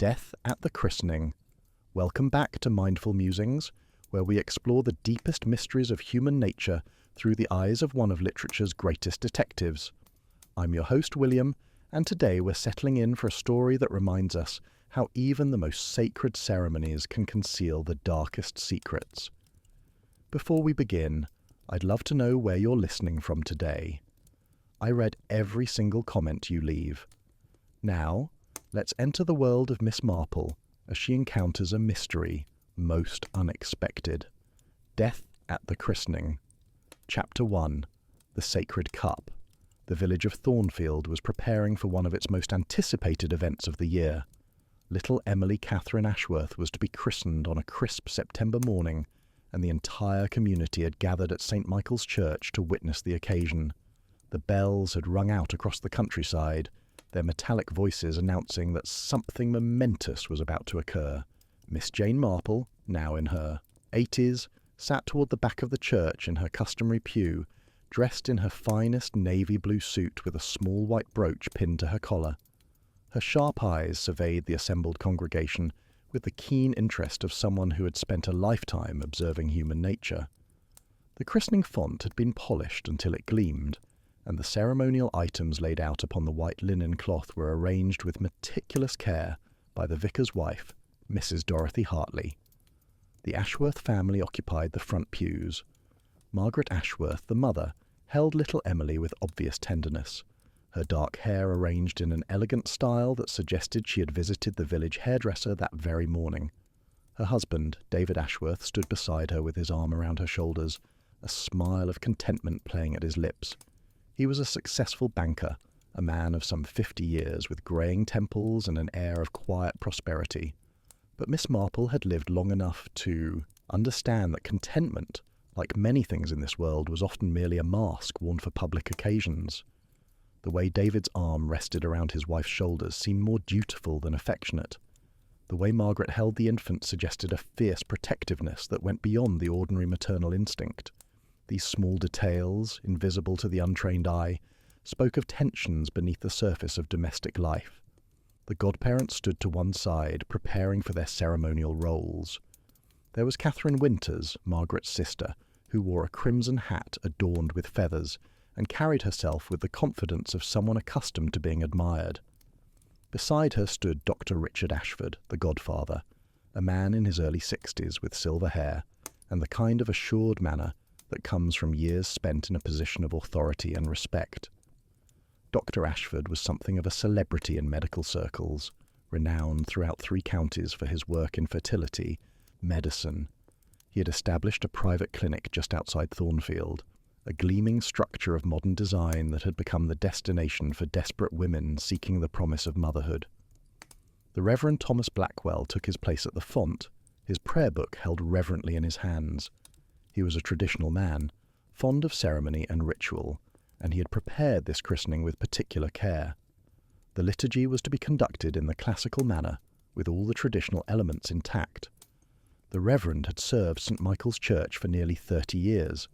Death at the Christening. Welcome back to Mindful Musings, where we explore the deepest mysteries of human nature through the eyes of one of literature's greatest detectives. I'm your host, William, and today we're settling in for a story that reminds us how even the most sacred ceremonies can conceal the darkest secrets. Before we begin, I'd love to know where you're listening from today. I read every single comment you leave. Now, let's enter the world of Miss Marple as she encounters a mystery most unexpected. Death at the Christening. Chapter 1. The Sacred Cup. The village of Thornfield was preparing for one of its most anticipated events of the year. Little Emily Catherine Ashworth was to be christened on a crisp September morning, and the entire community had gathered at St. Michael's Church to witness the occasion. The bells had rung out across the countryside, their metallic voices announcing that something momentous was about to occur. Miss Jane Marple, now in her 80s, sat toward the back of the church in her customary pew, dressed in her finest navy blue suit with a small white brooch pinned to her collar. Her sharp eyes surveyed the assembled congregation with the keen interest of someone who had spent a lifetime observing human nature. The christening font had been polished until it gleamed, and the ceremonial items laid out upon the white linen cloth were arranged with meticulous care by the vicar's wife, Mrs. Dorothy Hartley. The Ashworth family occupied the front pews. Margaret Ashworth, the mother, held little Emily with obvious tenderness, her dark hair arranged in an elegant style that suggested she had visited the village hairdresser that very morning. Her husband, David Ashworth, stood beside her with his arm around her shoulders, a smile of contentment playing at his lips. He was a successful banker, a man of some 50 years with greying temples and an air of quiet prosperity. But Miss Marple had lived long enough to understand that contentment, like many things in this world, was often merely a mask worn for public occasions. The way David's arm rested around his wife's shoulders seemed more dutiful than affectionate. The way Margaret held the infant suggested a fierce protectiveness that went beyond the ordinary maternal instinct. These small details, invisible to the untrained eye, spoke of tensions beneath the surface of domestic life. The godparents stood to one side, preparing for their ceremonial roles. There was Catherine Winters, Margaret's sister, who wore a crimson hat adorned with feathers, and carried herself with the confidence of someone accustomed to being admired. Beside her stood Dr. Richard Ashford, the godfather, a man in his early 60s with silver hair, and the kind of assured manner that comes from years spent in a position of authority and respect. Dr. Ashford was something of a celebrity in medical circles, renowned throughout 3 counties for his work in fertility, medicine. He had established a private clinic just outside Thornfield, a gleaming structure of modern design that had become the destination for desperate women seeking the promise of motherhood. The Reverend Thomas Blackwell took his place at the font, his prayer book held reverently in his hands. He was a traditional man, fond of ceremony and ritual, and he had prepared this christening with particular care. The liturgy was to be conducted in the classical manner, with all the traditional elements intact. The Reverend had served St. Michael's Church for nearly 30 years,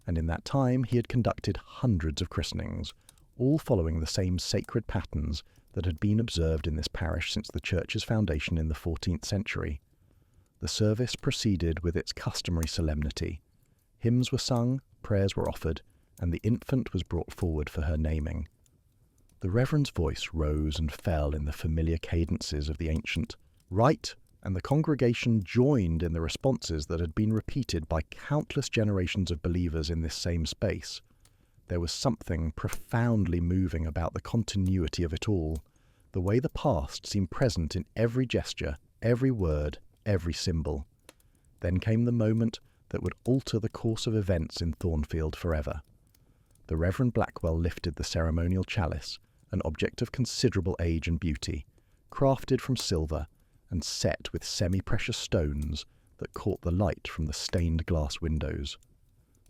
and in that time he had conducted hundreds of christenings, all following the same sacred patterns that had been observed in this parish since the church's foundation in the 14th century. The service proceeded with its customary solemnity. Hymns were sung, prayers were offered, and the infant was brought forward for her naming. The Reverend's voice rose and fell in the familiar cadences of the ancient rite, and the congregation joined in the responses that had been repeated by countless generations of believers in this same space. There was something profoundly moving about the continuity of it all, the way the past seemed present in every gesture, every word, every symbol. Then came the moment that would alter the course of events in Thornfield forever. The Reverend Blackwell lifted the ceremonial chalice, an object of considerable age and beauty, crafted from silver and set with semi-precious stones that caught the light from the stained glass windows.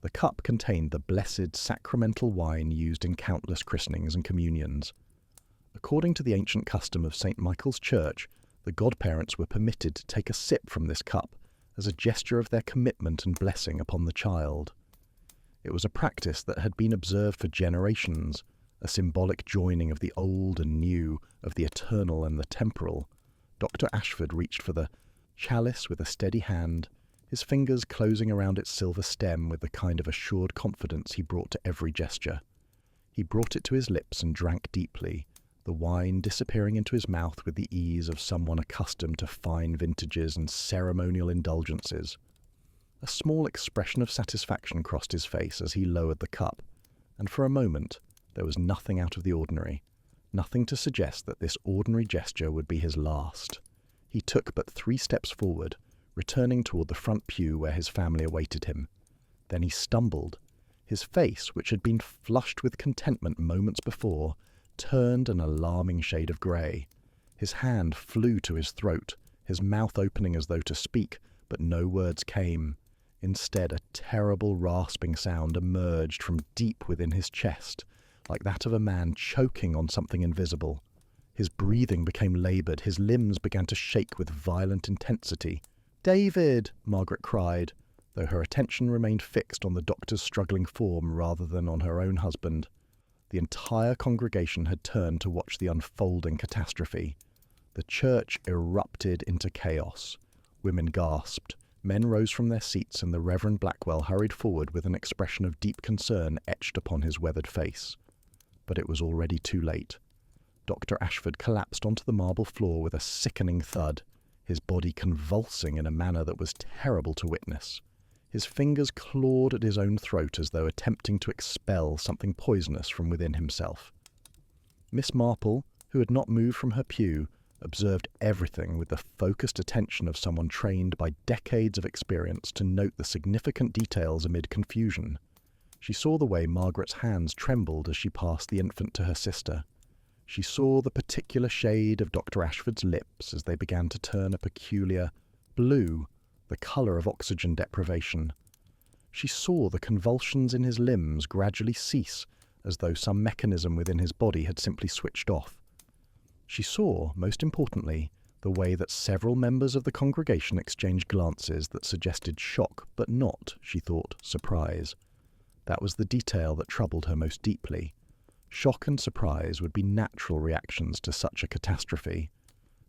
The cup contained the blessed sacramental wine used in countless christenings and communions. According to the ancient custom of St. Michael's Church, the godparents were permitted to take a sip from this cup as a gesture of their commitment and blessing upon the child. It was a practice that had been observed for generations, a symbolic joining of the old and new, of the eternal and the temporal. Dr. Ashford reached for the chalice with a steady hand, his fingers closing around its silver stem with the kind of assured confidence he brought to every gesture. He brought it to his lips and drank deeply, the wine disappearing into his mouth with the ease of someone accustomed to fine vintages and ceremonial indulgences. A small expression of satisfaction crossed his face as he lowered the cup, and for a moment there was nothing out of the ordinary, nothing to suggest that this ordinary gesture would be his last. He took but 3 steps forward, returning toward the front pew where his family awaited him. Then he stumbled. His face, which had been flushed with contentment moments before, turned an alarming shade of grey. His hand flew to his throat, his mouth opening as though to speak, but no words came. Instead, a terrible rasping sound emerged from deep within his chest, like that of a man choking on something invisible. His breathing became laboured, his limbs began to shake with violent intensity. "David!" Margaret cried, though her attention remained fixed on the doctor's struggling form rather than on her own husband. The entire congregation had turned to watch the unfolding catastrophe. The church erupted into chaos. Women gasped, men rose from their seats, and the Reverend Blackwell hurried forward with an expression of deep concern etched upon his weathered face. But it was already too late. Dr. Ashford collapsed onto the marble floor with a sickening thud, his body convulsing in a manner that was terrible to witness. His fingers clawed at his own throat as though attempting to expel something poisonous from within himself. Miss Marple, who had not moved from her pew, observed everything with the focused attention of someone trained by decades of experience to note the significant details amid confusion. She saw the way Margaret's hands trembled as she passed the infant to her sister. She saw the particular shade of Dr. Ashford's lips as they began to turn a peculiar blue, the colour of oxygen deprivation. She saw the convulsions in his limbs gradually cease, as though some mechanism within his body had simply switched off. She saw, most importantly, the way that several members of the congregation exchanged glances that suggested shock, but not, she thought, surprise. That was the detail that troubled her most deeply. Shock and surprise would be natural reactions to such a catastrophe.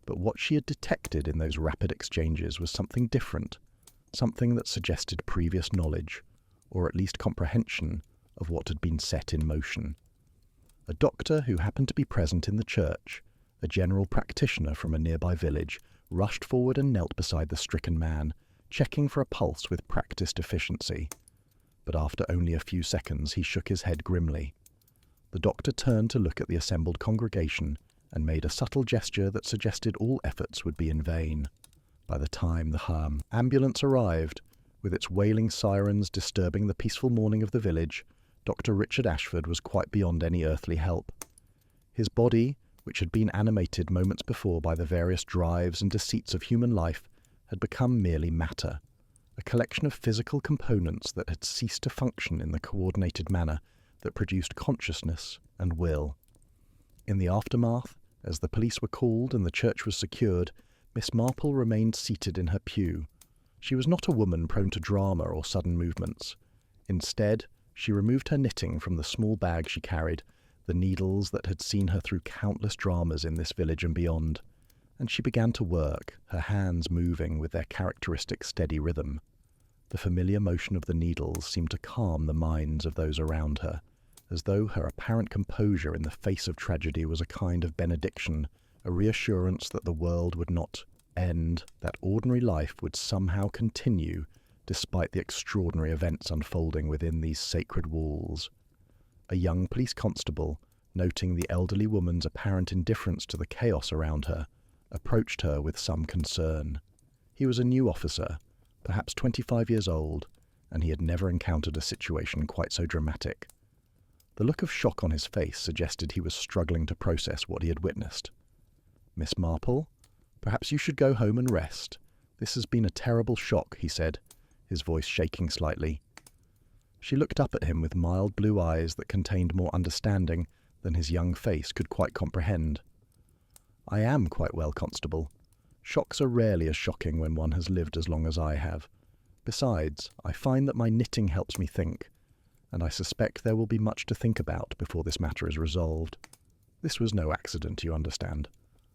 But what she had detected in those rapid exchanges was something different, something that suggested previous knowledge, or at least comprehension, of what had been set in motion. A doctor who happened to be present in the church, a general practitioner from a nearby village, rushed forward and knelt beside the stricken man, checking for a pulse with practiced efficiency. But after only a few seconds he shook his head grimly. The doctor turned to look at the assembled congregation and made a subtle gesture that suggested all efforts would be in vain. By the time the ambulance arrived, with its wailing sirens disturbing the peaceful morning of the village, Dr. Richard Ashford was quite beyond any earthly help. His body, which had been animated moments before by the various drives and deceits of human life, had become merely matter, a collection of physical components that had ceased to function in the coordinated manner that produced consciousness and will. In the aftermath, as the police were called and the church was secured, Miss Marple remained seated in her pew. She was not a woman prone to drama or sudden movements. Instead, she removed her knitting from the small bag she carried, the needles that had seen her through countless dramas in this village and beyond, and she began to work, her hands moving with their characteristic steady rhythm. The familiar motion of the needles seemed to calm the minds of those around her, as though her apparent composure in the face of tragedy was a kind of benediction, a reassurance that the world would not end, that ordinary life would somehow continue despite the extraordinary events unfolding within these sacred walls. A young police constable, noting the elderly woman's apparent indifference to the chaos around her, approached her with some concern. He was a new officer, perhaps 25 years old, and he had never encountered a situation quite so dramatic. The look of shock on his face suggested he was struggling to process what he had witnessed. "Miss Marple, perhaps you should go home and rest. This has been a terrible shock," he said, his voice shaking slightly. She looked up at him with mild blue eyes that contained more understanding than his young face could quite comprehend. "I am quite well, Constable. Shocks are rarely as shocking when one has lived as long as I have. Besides, I find that my knitting helps me think, and I suspect there will be much to think about before this matter is resolved. This was no accident, you understand.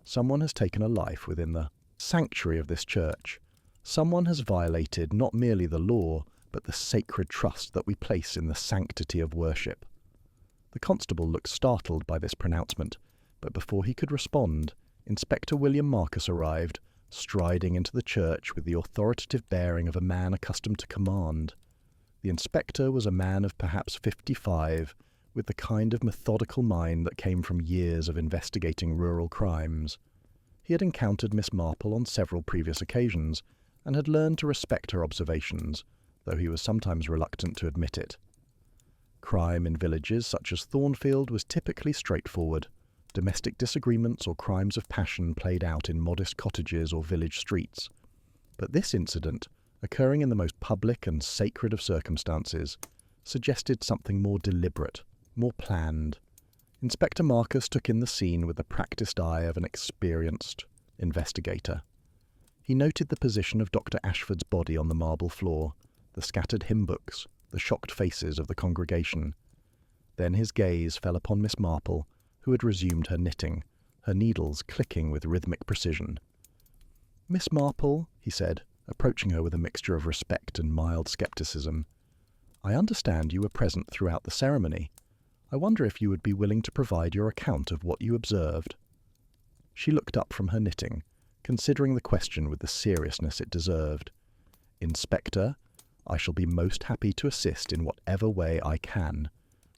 Someone has taken a life within the sanctuary of this church. Someone has violated not merely the law, but the sacred trust that we place in the sanctity of worship. The constable looked startled by this pronouncement, but before he could respond, Inspector William Marcus arrived, striding into the church with the authoritative bearing of a man accustomed to command. The inspector was a man of perhaps 55, with the kind of methodical mind that came from years of investigating rural crimes. He had encountered Miss Marple on several previous occasions, and had learned to respect her observations, though he was sometimes reluctant to admit it. Crime in villages such as Thornfield was typically straightforward. Domestic disagreements or crimes of passion played out in modest cottages or village streets. But this incident, occurring in the most public and sacred of circumstances, suggested something more deliberate, more planned. Inspector Marcus took in the scene with the practiced eye of an experienced investigator. He noted the position of Dr. Ashford's body on the marble floor, the scattered hymn books, the shocked faces of the congregation. Then his gaze fell upon Miss Marple, who had resumed her knitting, her needles clicking with rhythmic precision. "Miss Marple," he said, approaching her with a mixture of respect and mild scepticism, "I understand you were present throughout the ceremony. I wonder if you would be willing to provide your account of what you observed." She looked up from her knitting, considering the question with the seriousness it deserved. "Inspector, I shall be most happy to assist in whatever way I can.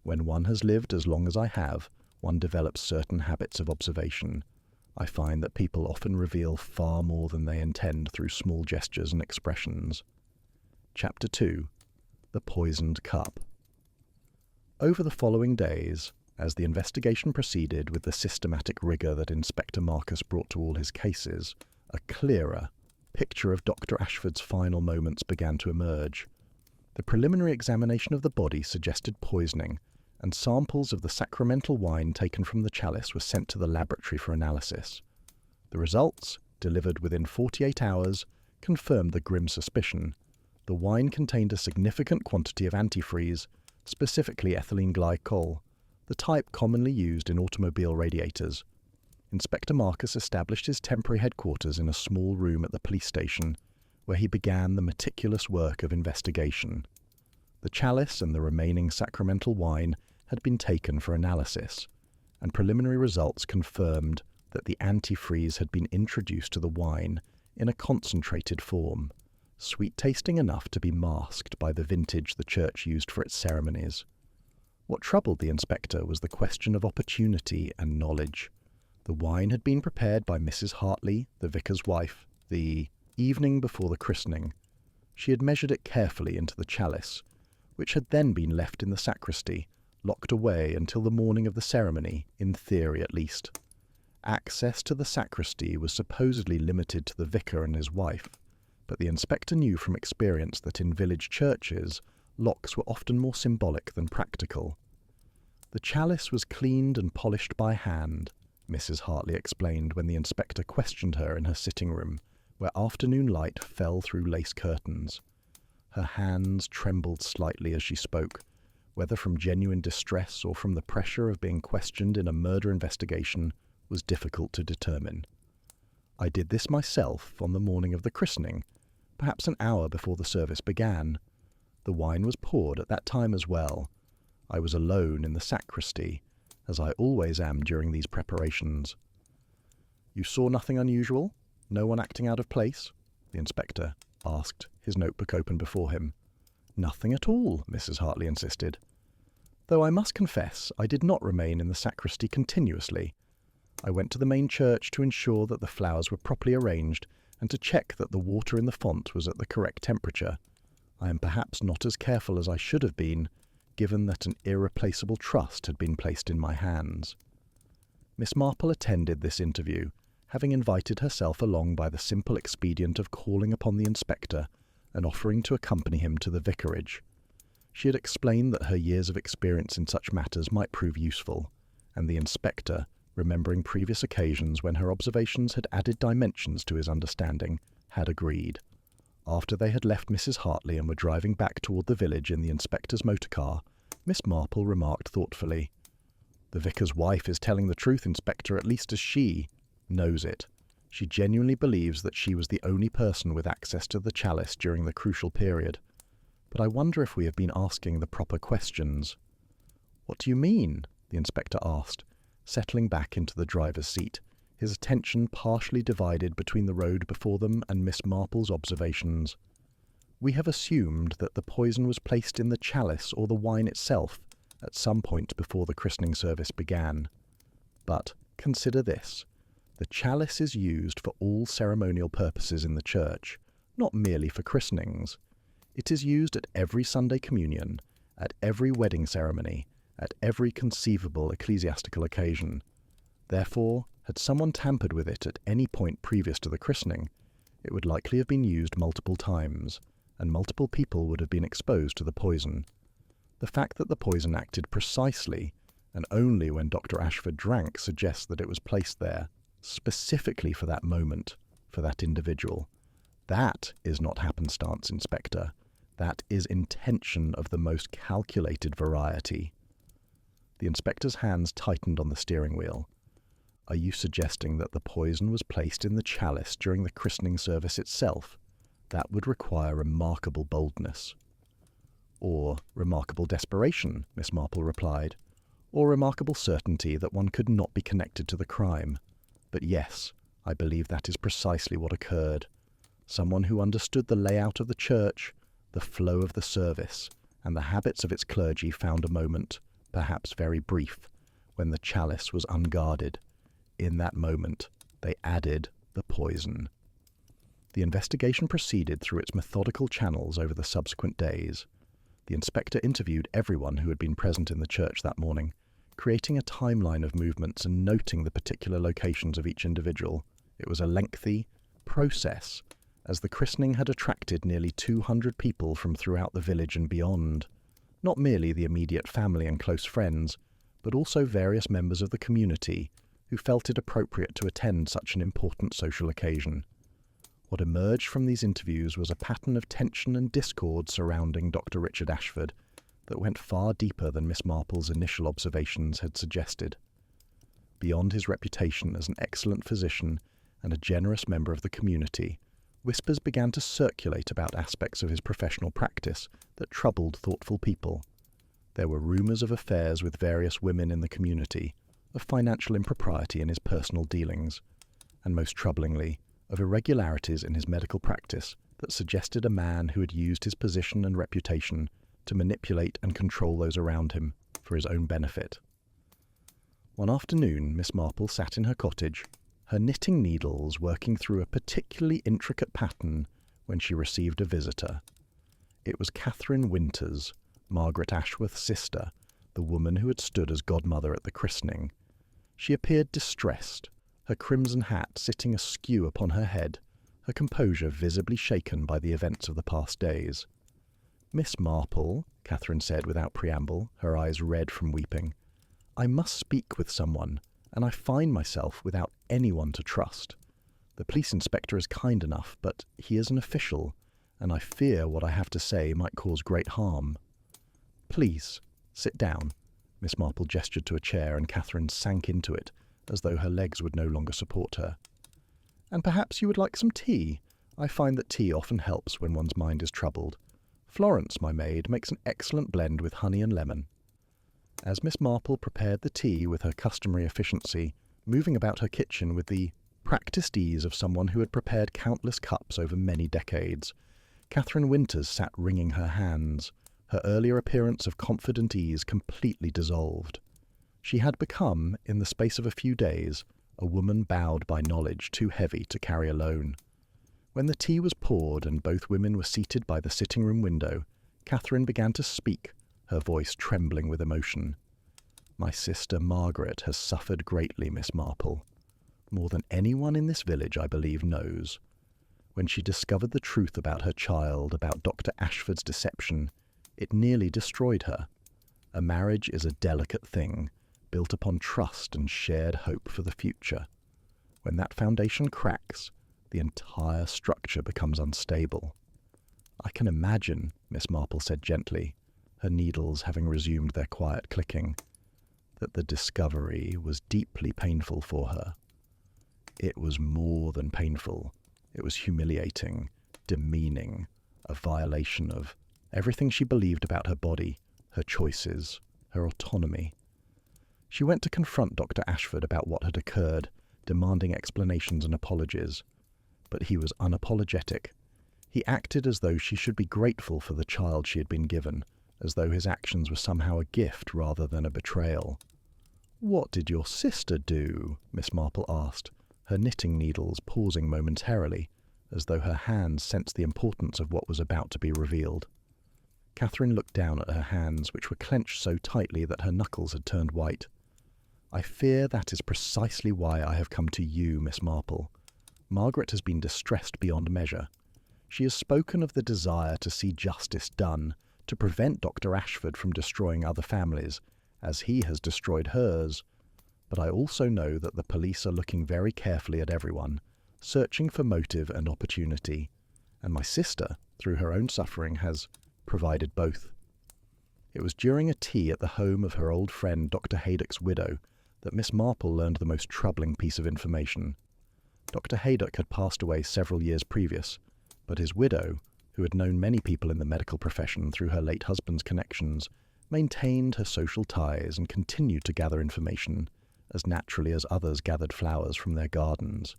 When one has lived as long as I have, one develops certain habits of observation. I find that people often reveal far more than they intend through small gestures and expressions." Chapter 2. The Poisoned Cup. Over the following days, as the investigation proceeded with the systematic rigour that Inspector Marcus brought to all his cases, a clearer picture of Dr. Ashford's final moments began to emerge. The preliminary examination of the body suggested poisoning, and samples of the sacramental wine taken from the chalice were sent to the laboratory for analysis. The results, delivered within 48 hours, confirmed the grim suspicion. The wine contained a significant quantity of antifreeze, specifically ethylene glycol, the type commonly used in automobile radiators. Inspector Marcus established his temporary headquarters in a small room at the police station, where he began the meticulous work of investigation. The chalice and the remaining sacramental wine had been taken for analysis, and preliminary results confirmed that the antifreeze had been introduced to the wine in a concentrated form, sweet-tasting enough to be masked by the vintage the church used for its ceremonies. What troubled the inspector was the question of opportunity and knowledge. The wine had been prepared by Mrs. Hartley, the vicar's wife, the evening before the christening. She had measured it carefully into the chalice, which had then been left in the sacristy, locked away until the morning of the ceremony, in theory at least. Access to the sacristy was supposedly limited to the vicar and his wife, but the inspector knew from experience that in village churches, locks were often more symbolic than practical. The chalice was cleaned and polished by hand, Mrs. Hartley explained when the inspector questioned her in her sitting room, where afternoon light fell through lace curtains. Her hands trembled slightly as she spoke, whether from genuine distress or from the pressure of being questioned in a murder investigation was difficult to determine. "I did this myself on the morning of the christening, perhaps an hour before the service began. The wine was poured at that time as well. I was alone in the sacristy, as I always am during these preparations." "You saw nothing unusual? No one acting out of place?" the inspector asked, his notebook open before him. "Nothing at all," Mrs. Hartley insisted. "Though I must confess I did not remain in the sacristy continuously. I went to the main church to ensure that the flowers were properly arranged and to check that the water in the font was at the correct temperature. I am perhaps not as careful as I should have been, given that an irreplaceable trust had been placed in my hands." Miss Marple attended this interview, having invited herself along by the simple expedient of calling upon the inspector and offering to accompany him to the vicarage. She had explained that her years of experience in such matters might prove useful, and the inspector, remembering previous occasions when her observations had added dimensions to his understanding, had agreed. After they had left Mrs. Hartley and were driving back toward the village in the inspector's motor car, Miss Marple remarked thoughtfully, "The vicar's wife is telling the truth, Inspector, at least as she knows it. She genuinely believes that she was the only person with access to the chalice during the crucial period. But I wonder if we have been asking the proper questions. "What do you mean?" the inspector asked, settling back into the driver's seat, his attention partially divided between the road before them and Miss Marple's observations. "We have assumed that the poison was placed in the chalice or the wine itself at some point before the christening service began. But consider this. The chalice is used for all ceremonial purposes in the church, not merely for christenings. It is used at every Sunday communion, at every wedding ceremony, at every conceivable ecclesiastical occasion. Therefore, had someone tampered with it at any point previous to the christening, it would likely have been used multiple times, and multiple people would have been exposed to the poison. The fact that the poison acted precisely, and only when Dr. Ashford drank, suggests that it was placed there, specifically for that moment, for that individual. That is not happenstance, Inspector. That is intention of the most calculated variety." The inspector's hands tightened on the steering wheel. "Are you suggesting that the poison was placed in the chalice during the christening service itself? That would require remarkable boldness." "Or remarkable desperation," Miss Marple replied. "Or remarkable certainty that one could not be connected to the crime. But yes, I believe that is precisely what occurred. Someone who understood the layout of the church, the flow of the service, and the habits of its clergy found a moment, perhaps very brief, when the chalice was unguarded. In that moment, they added the poison." The investigation proceeded through its methodical channels over the subsequent days. The inspector interviewed everyone who had been present in the church that morning, creating a timeline of movements and noting the particular locations of each individual. It was a lengthy process, as the christening had attracted nearly 200 people from throughout the village and beyond. Not merely the immediate family and close friends, but also various members of the community who felt it appropriate to attend such an important social occasion. What emerged from these interviews was a pattern of tension and discord surrounding Dr. Richard Ashford that went far deeper than Miss Marple's initial observations had suggested. Beyond his reputation as an excellent physician and a generous member of the community, whispers began to circulate about aspects of his professional practice that troubled thoughtful people. There were rumours of affairs with various women in the community, of financial impropriety in his personal dealings, and most troublingly, of irregularities in his medical practice that suggested a man who had used his position and reputation to manipulate and control those around him for his own benefit. One afternoon, Miss Marple sat in her cottage, her knitting needles working through a particularly intricate pattern when she received a visitor. It was Catherine Winters, Margaret Ashworth's sister, the woman who had stood as godmother at the christening. She appeared distressed, her crimson hat sitting askew upon her head, her composure visibly shaken by the events of the past days. "Miss Marple," Catherine said without preamble, her eyes red from weeping, "I must speak with someone, and I find myself without anyone to trust. The police inspector is kind enough, but he is an official, and I fear what I have to say might cause great harm." "Please, sit down." Miss Marple gestured to a chair, and Catherine sank into it, as though her legs would no longer support her. "And perhaps you would like some tea? I find that tea often helps when one's mind is troubled. Florence, my maid, makes an excellent blend with honey and lemon." As Miss Marple prepared the tea with her customary efficiency, moving about her kitchen with the practised ease of someone who had prepared countless cups over many decades, Catherine Winters sat wringing her hands, her earlier appearance of confident ease completely dissolved. She had become, in the space of a few days, a woman bowed by knowledge too heavy to carry alone. When the tea was poured and both women were seated by the sitting-room window, Catherine began to speak, her voice trembling with emotion. "My sister Margaret has suffered greatly, Miss Marple. More than anyone in this village, I believe, knows. When she discovered the truth about her child, about Dr. Ashford's deception, it nearly destroyed her. A marriage is a delicate thing, built upon trust and shared hope for the future. When that foundation cracks, the entire structure becomes unstable. I can imagine," Miss Marple said gently, her needles having resumed their quiet clicking, "that the discovery was deeply painful for her." It was more than painful. It was humiliating, demeaning, a violation of everything she believed about her body, her choices, her autonomy. She went to confront Dr. Ashford about what had occurred, demanding explanations and apologies. But he was unapologetic. He acted as though she should be grateful for the child she had been given, as though his actions were somehow a gift rather than a betrayal. "What did your sister do?" Miss Marple asked, her knitting needles pausing momentarily, as though her hands sensed the importance of what was about to be revealed. Catherine looked down at her hands, which were clenched so tightly that her knuckles had turned white. "I fear that is precisely why I have come to you, Miss Marple. Margaret has been distressed beyond measure. She has spoken of the desire to see justice done, to prevent Dr. Ashford from destroying other families, as he has destroyed hers. But I also know that the police are looking very carefully at everyone, searching for motive and opportunity, and my sister, through her own suffering, has provided both." It was during a tea at the home of her old friend Dr. Haydock's widow that Miss Marple learned the most troubling piece of information. Dr. Haydock had passed away several years previous, but his widow, who had known many people in the medical profession through her late husband's connections, maintained her social ties and continued to gather information as naturally as others gathered flowers from their gardens.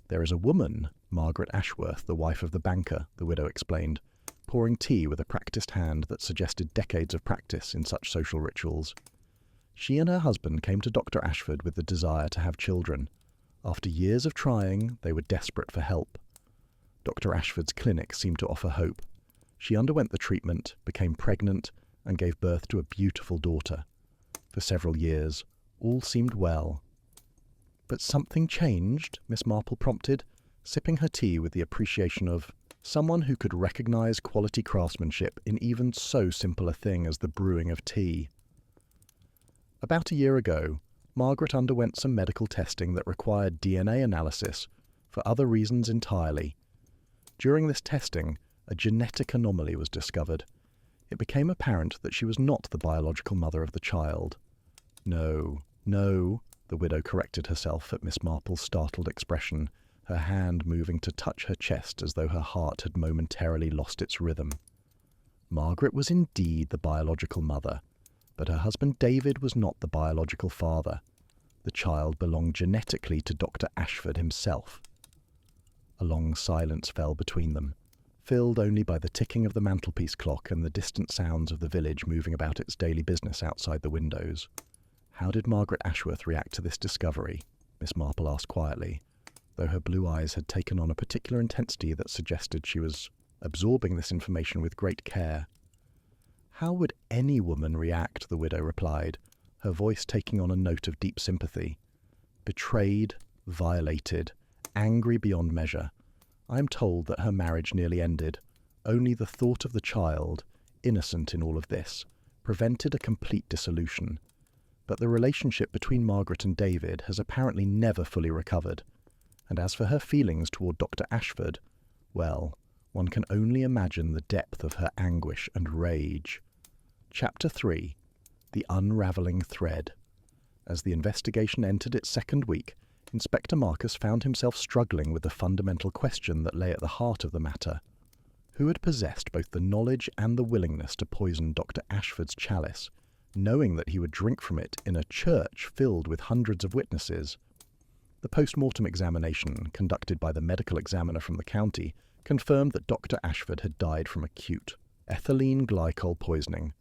"There is a woman, Margaret Ashworth, the wife of the banker," the widow explained, pouring tea with a practiced hand that suggested decades of practice in such social rituals. "She and her husband came to Dr. Ashford with the desire to have children. After years of trying, they were desperate for help. Dr. Ashford's clinic seemed to offer hope. She underwent the treatment, became pregnant, and gave birth to a beautiful daughter. For several years, all seemed well." "But something changed?" Miss Marple prompted, sipping her tea with the appreciation of someone who could recognize quality craftsmanship in even so simple a thing as the brewing of tea. "About a year ago, Margaret underwent some medical testing that required DNA analysis for other reasons entirely. During this testing, a genetic anomaly was discovered. It became apparent that she was not the biological mother of the child." No, the widow corrected herself at Miss Marple's startled expression, her hand moving to touch her chest as though her heart had momentarily lost its rhythm. "Margaret was indeed the biological mother, but her husband David was not the biological father. The child belonged genetically to Dr. Ashford himself." A long silence fell between them, filled only by the ticking of the mantelpiece clock and the distant sounds of the village moving about its daily business outside the windows. "How did Margaret Ashworth react to this discovery?" Miss Marple asked quietly, though her blue eyes had taken on a particular intensity that suggested she was absorbing this information with great care. "How would any woman react?" the widow replied, her voice taking on a note of deep sympathy. "Betrayed, violated, angry beyond measure. I am told that her marriage nearly ended. Only the thought of the child, innocent in all of this, prevented a complete dissolution. But the relationship between Margaret and David has apparently never fully recovered. And as for her feelings toward Dr. Ashford, well, one can only imagine the depth of her anguish and rage." Chapter 3. The Unravelling Thread. As the investigation entered its second week, Inspector Marcus found himself struggling with the fundamental question that lay at the heart of the matter. Who had possessed both the knowledge and the willingness to poison Dr. Ashford's chalice, knowing that he would drink from it in a church filled with hundreds of witnesses? The post-mortem examination, conducted by the medical examiner from the county, confirmed that Dr. Ashford had died from acute ethylene glycol poisoning.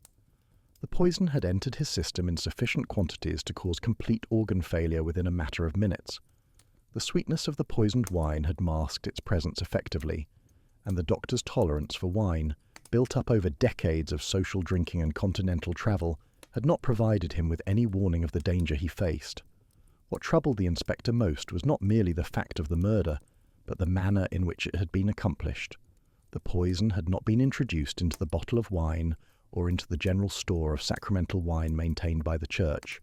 The poison had entered his system in sufficient quantities to cause complete organ failure within a matter of minutes. The sweetness of the poisoned wine had masked its presence effectively, and the doctor's tolerance for wine, built up over decades of social drinking and continental travel, had not provided him with any warning of the danger he faced. What troubled the inspector most was not merely the fact of the murder, but the manner in which it had been accomplished. The poison had not been introduced into the bottle of wine or into the general store of sacramental wine maintained by the church.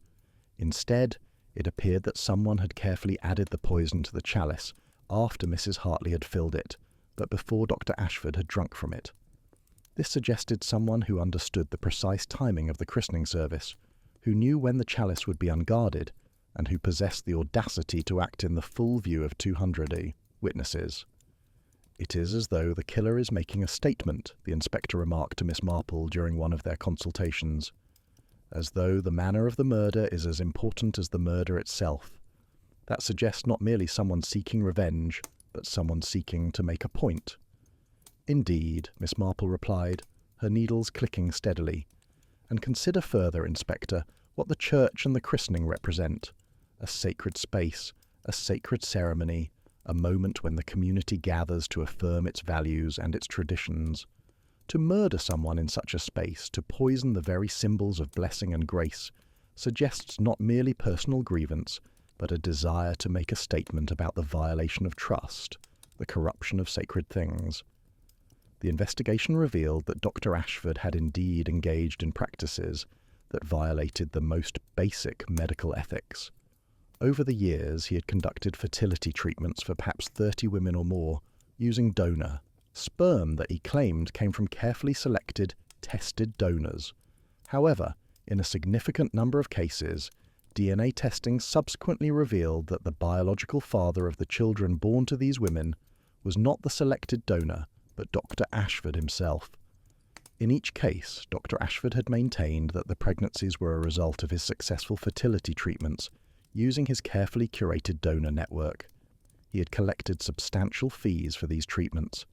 Instead, it appeared that someone had carefully added the poison to the chalice after Mrs. Hartley had filled it, but before Dr. Ashford had drunk from it. This suggested someone who understood the precise timing of the christening service, who knew when the chalice would be unguarded, and who possessed the audacity to act in the full view of 200 witnesses. It is as though the killer is making a statement, the inspector remarked to Miss Marple during one of their consultations, as though the manner of the murder is as important as the murder itself. That suggests not merely someone seeking revenge, but someone seeking to make a point. Indeed, Miss Marple replied, her needles clicking steadily. And consider further, Inspector, what the church and the christening represent. A sacred space, a sacred ceremony, a moment when the community gathers to affirm its values and its traditions. To murder someone in such a space, to poison the very symbols of blessing and grace, suggests not merely personal grievance, but a desire to make a statement about the violation of trust, the corruption of sacred things. The investigation revealed that Dr. Ashford had indeed engaged in practices that violated the most basic medical ethics. Over the years, he had conducted fertility treatments for perhaps 30 women or more, using donor, sperm that he claimed came from carefully selected, tested donors. However, in a significant number of cases, DNA testing subsequently revealed that the biological father of the children born to these women was not the selected donor, but Dr. Ashford himself. In each case, Dr. Ashford had maintained that the pregnancies were a result of his successful fertility treatments, using his carefully curated donor network. He had collected substantial fees for these treatments,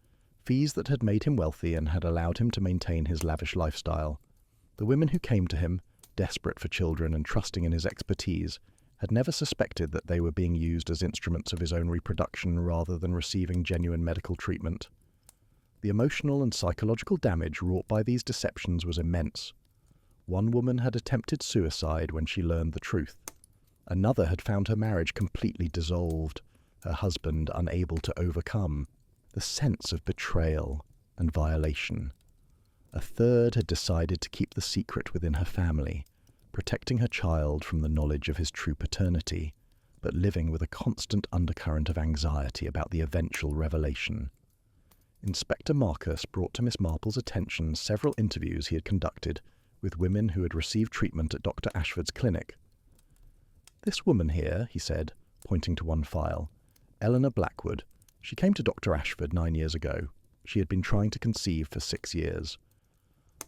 fees that had made him wealthy and had allowed him to maintain his lavish lifestyle. The women who came to him, desperate for children and trusting in his expertise, had never suspected that they were being used as instruments of his own reproduction rather than receiving genuine medical treatment. The emotional and psychological damage wrought by these deceptions was immense. One woman had attempted suicide when she learned the truth. Another had found her marriage completely dissolved, her husband unable to overcome the sense of betrayal and violation. A third had decided to keep the secret within her family, protecting her child from the knowledge of his true paternity, but living with a constant undercurrent of anxiety about the eventual revelation. Inspector Marcus brought to Miss Marple's attention several interviews he had conducted with women who had received treatment at Dr. Ashford's clinic. "This woman here," he said, pointing to one file, "Eleanor Blackwood. She came to Dr. Ashford 9 years ago. She had been trying to conceive for 6 years.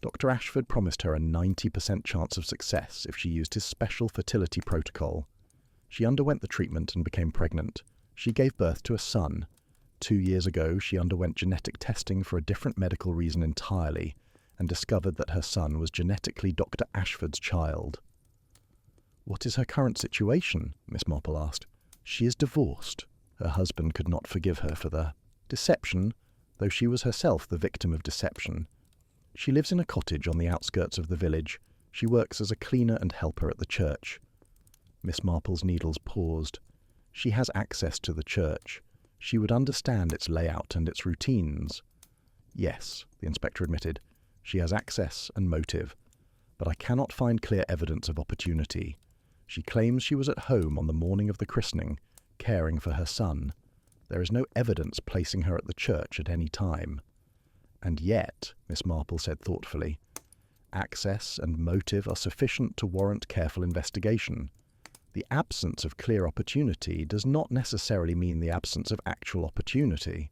Dr. Ashford promised her a 90% chance of success if she used his special fertility protocol. She underwent the treatment and became pregnant. She gave birth to a son. 2 years ago, she underwent genetic testing for a different medical reason entirely and discovered that her son was genetically Dr. Ashford's child." "What is her current situation?" Miss Marple asked. "She is divorced. Her husband could not forgive her for the deception, though she was herself the victim of deception. She lives in a cottage on the outskirts of the village. She works as a cleaner and helper at the church." Miss Marple's needles paused. "She has access to the church. She would understand its layout and its routines." "Yes," the inspector admitted, "she has access and motive, but I cannot find clear evidence of opportunity. She claims she was at home on the morning of the christening, caring for her son. There is no evidence placing her at the church at any time." "And yet," Miss Marple said thoughtfully, "access and motive are sufficient to warrant careful investigation. The absence of clear opportunity does not necessarily mean the absence of actual opportunity.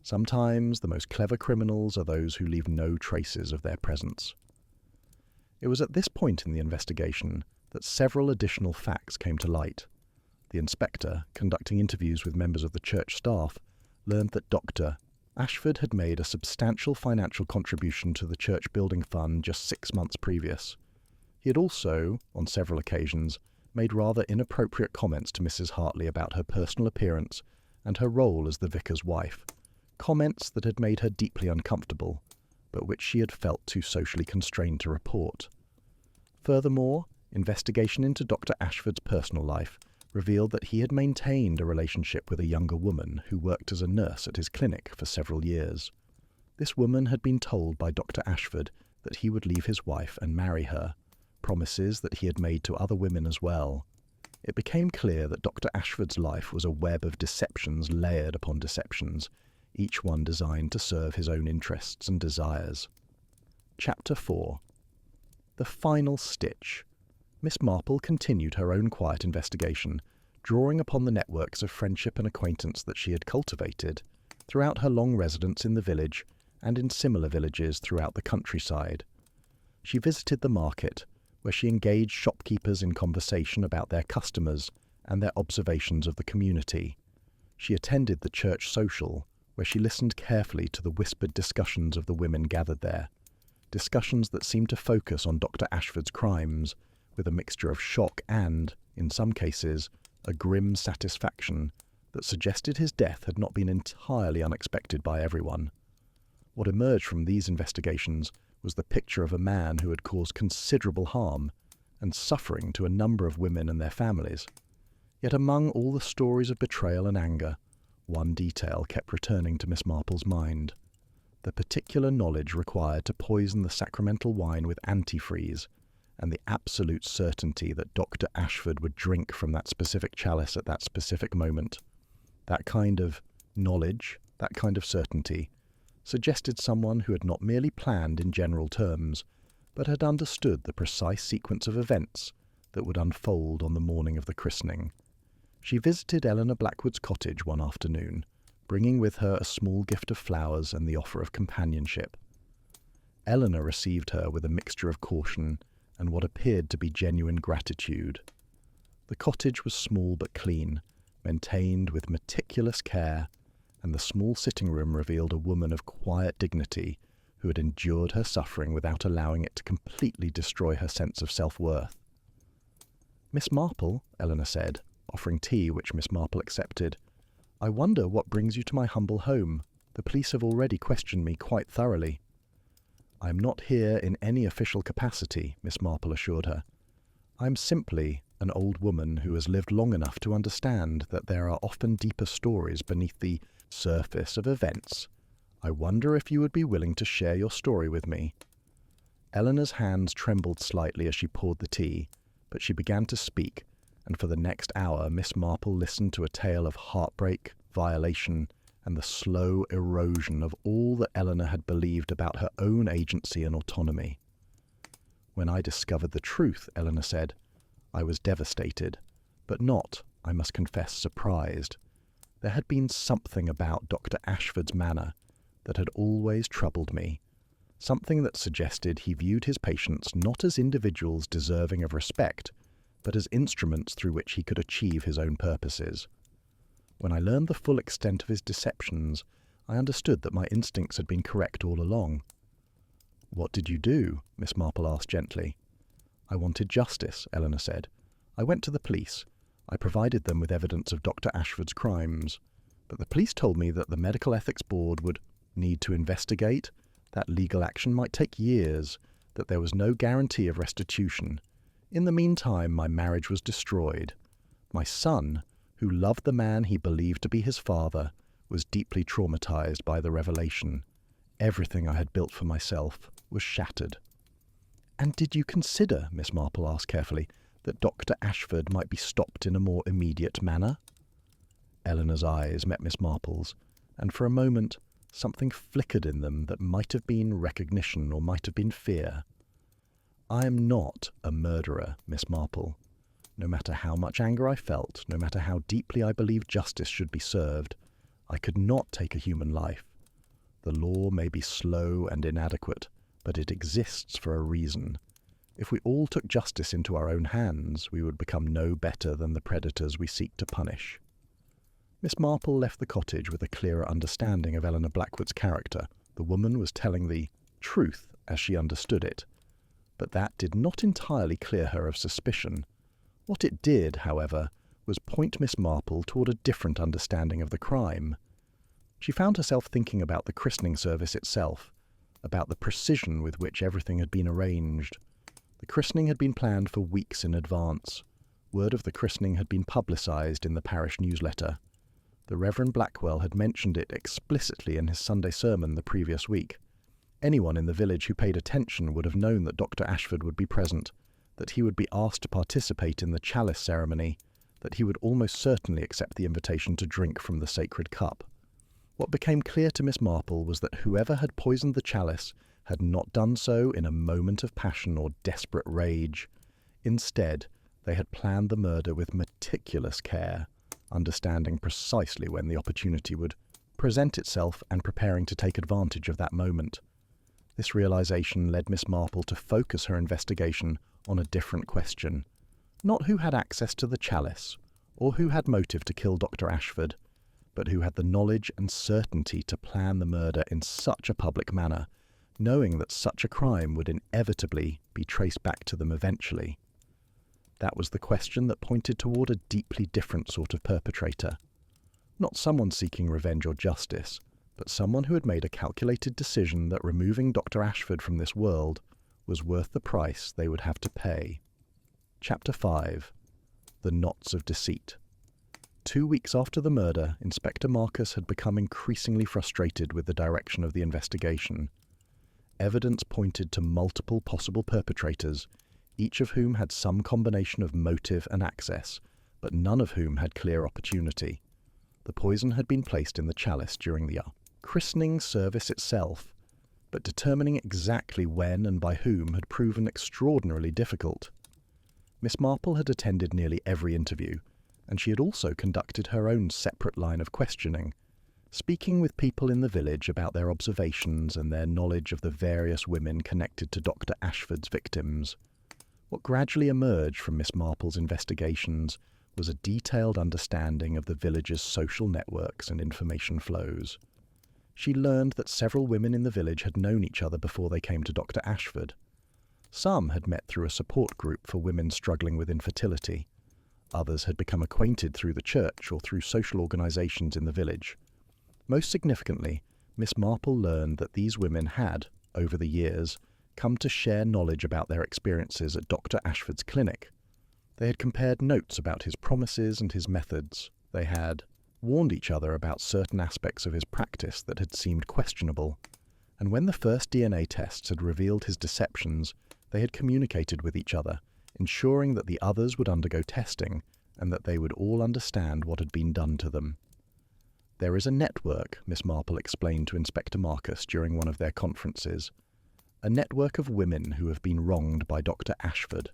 Sometimes the most clever criminals are those who leave no traces of their presence." It was at this point in the investigation that several additional facts came to light. The inspector, conducting interviews with members of the church staff, learned that Dr. Ashford had made a substantial financial contribution to the church building fund just 6 months previous. He had also, on several occasions, made rather inappropriate comments to Mrs. Hartley about her personal appearance and her role as the vicar's wife, comments that had made her deeply uncomfortable, but which she had felt too socially constrained to report. Furthermore, investigation into Dr. Ashford's personal life revealed that he had maintained a relationship with a younger woman who worked as a nurse at his clinic for several years. This woman had been told by Dr. Ashford that he would leave his wife and marry her, promises that he had made to other women as well. It became clear that Dr. Ashford's life was a web of deceptions layered upon deceptions, each one designed to serve his own interests and desires. Chapter 4. The Final Stitch. Miss Marple continued her own quiet investigation, drawing upon the networks of friendship and acquaintance that she had cultivated throughout her long residence in the village and in similar villages throughout the countryside. She visited the market, where she engaged shopkeepers in conversation about their customers and their observations of the community. She attended the church social, where she listened carefully to the whispered discussions of the women gathered there, discussions that seemed to focus on Dr. Ashford's crimes, with a mixture of shock and, in some cases, a grim satisfaction that suggested his death had not been entirely unexpected by everyone. What emerged from these investigations was the picture of a man who had caused considerable harm and suffering to a number of women and their families. Yet among all the stories of betrayal and anger, one detail kept returning to Miss Marple's mind: the particular knowledge required to poison the sacramental wine with antifreeze, and the absolute certainty that Dr. Ashford would drink from that specific chalice at that specific moment. That kind of knowledge, that kind of certainty, suggested someone who had not merely planned in general terms, but had understood the precise sequence of events that would unfold on the morning of the christening. She visited Eleanor Blackwood's cottage one afternoon, bringing with her a small gift of flowers and the offer of companionship. Eleanor received her with a mixture of caution and what appeared to be genuine gratitude. The cottage was small but clean, maintained with meticulous care, and the small sitting room revealed a woman of quiet dignity who had endured her suffering without allowing it to completely destroy her sense of self-worth. "Miss Marple," Eleanor said, offering tea which Miss Marple accepted, "I wonder what brings you to my humble home. The police have already questioned me quite thoroughly." "I am not here in any official capacity," Miss Marple assured her. "I am simply an old woman who has lived long enough to understand that there are often deeper stories beneath the surface of events. I wonder if you would be willing to share your story with me." Eleanor's hands trembled slightly as she poured the tea, but she began to speak, and for the next hour Miss Marple listened to a tale of heartbreak, violation, and the slow erosion of all that Eleanor had believed about her own agency and autonomy. "When I discovered the truth," Eleanor said, "I was devastated, but not, I must confess, surprised. There had been something about Dr. Ashford's manner that had always troubled me, something that suggested he viewed his patients not as individuals deserving of respect, but as instruments through which he could achieve his own purposes. When I learned the full extent of his deceptions, I understood that my instincts had been correct all along." "What did you do?" Miss Marple asked gently. "I wanted justice," Eleanor said. "I went to the police. I provided them with evidence of Dr. Ashford's crimes, but the police told me that the Medical Ethics Board would need to investigate, that legal action might take years, that there was no guarantee of restitution. In the meantime, my marriage was destroyed. My son, who loved the man he believed to be his father, was deeply traumatized by the revelation. Everything I had built for myself was shattered." "And did you consider," Miss Marple asked carefully, "that Dr. Ashford might be stopped in a more immediate manner?" Eleanor's eyes met Miss Marple's, and for a moment something flickered in them that might have been recognition or might have been fear. "I am not a murderer, Miss Marple. No matter how much anger I felt, no matter how deeply I believed justice should be served, I could not take a human life. The law may be slow and inadequate, but it exists for a reason. If we all took justice into our own hands, we would become no better than the predators we seek to punish." Miss Marple left the cottage with a clearer understanding of Eleanor Blackwood's character. The woman was telling the truth as she understood it, but that did not entirely clear her of suspicion. What it did, however, was point Miss Marple toward a different understanding of the crime. She found herself thinking about the christening service itself, about the precision with which everything had been arranged. The christening had been planned for weeks in advance. Word of the christening had been publicised in the parish newsletter. The Reverend Blackwell had mentioned it explicitly in his Sunday sermon the previous week. Anyone in the village who paid attention would have known that Dr. Ashford would be present, that he would be asked to participate in the chalice ceremony, that he would almost certainly accept the invitation to drink from the sacred cup. What became clear to Miss Marple was that whoever had poisoned the chalice had not done so in a moment of passion or desperate rage. Instead, they had planned the murder with meticulous care, understanding precisely when the opportunity would present itself and preparing to take advantage of that moment. This realization led Miss Marple to focus her investigation on a different question. Not who had access to the chalice, or who had motive to kill Dr. Ashford, but who had the knowledge and certainty to plan the murder in such a public manner, knowing that such a crime would inevitably be traced back to them eventually. That was the question that pointed toward a deeply different sort of perpetrator. Not someone seeking revenge or justice, but someone who had made a calculated decision that removing Dr. Ashford from this world was worth the price they would have to pay. Chapter 5. The Knots of Deceit. 2 weeks after the murder, Inspector Marcus had become increasingly frustrated with the direction of the investigation. Evidence pointed to multiple possible perpetrators, each of whom had some combination of motive and access, but none of whom had clear opportunity. The poison had been placed in the chalice during the christening service itself, but determining exactly when and by whom had proven extraordinarily difficult. Miss Marple had attended nearly every interview, and she had also conducted her own separate line of questioning, speaking with people in the village about their observations and their knowledge of the various women connected to Dr. Ashford's victims. What gradually emerged from Miss Marple's investigations was a detailed understanding of the village's social networks and information flows. She learned that several women in the village had known each other before they came to Dr. Ashford. Some had met through a support group for women struggling with infertility. Others had become acquainted through the church or through social organisations in the village. Most significantly, Miss Marple learned that these women had, over the years, come to share knowledge about their experiences at Dr. Ashford's clinic. They had compared notes about his promises and his methods. They had warned each other about certain aspects of his practice that had seemed questionable. And when the first DNA tests had revealed his deceptions, they had communicated with each other, ensuring that the others would undergo testing and that they would all understand what had been done to them. There is a network, Miss Marple explained to Inspector Marcus during one of their conferences. A network of women who have been wronged by Dr. Ashford.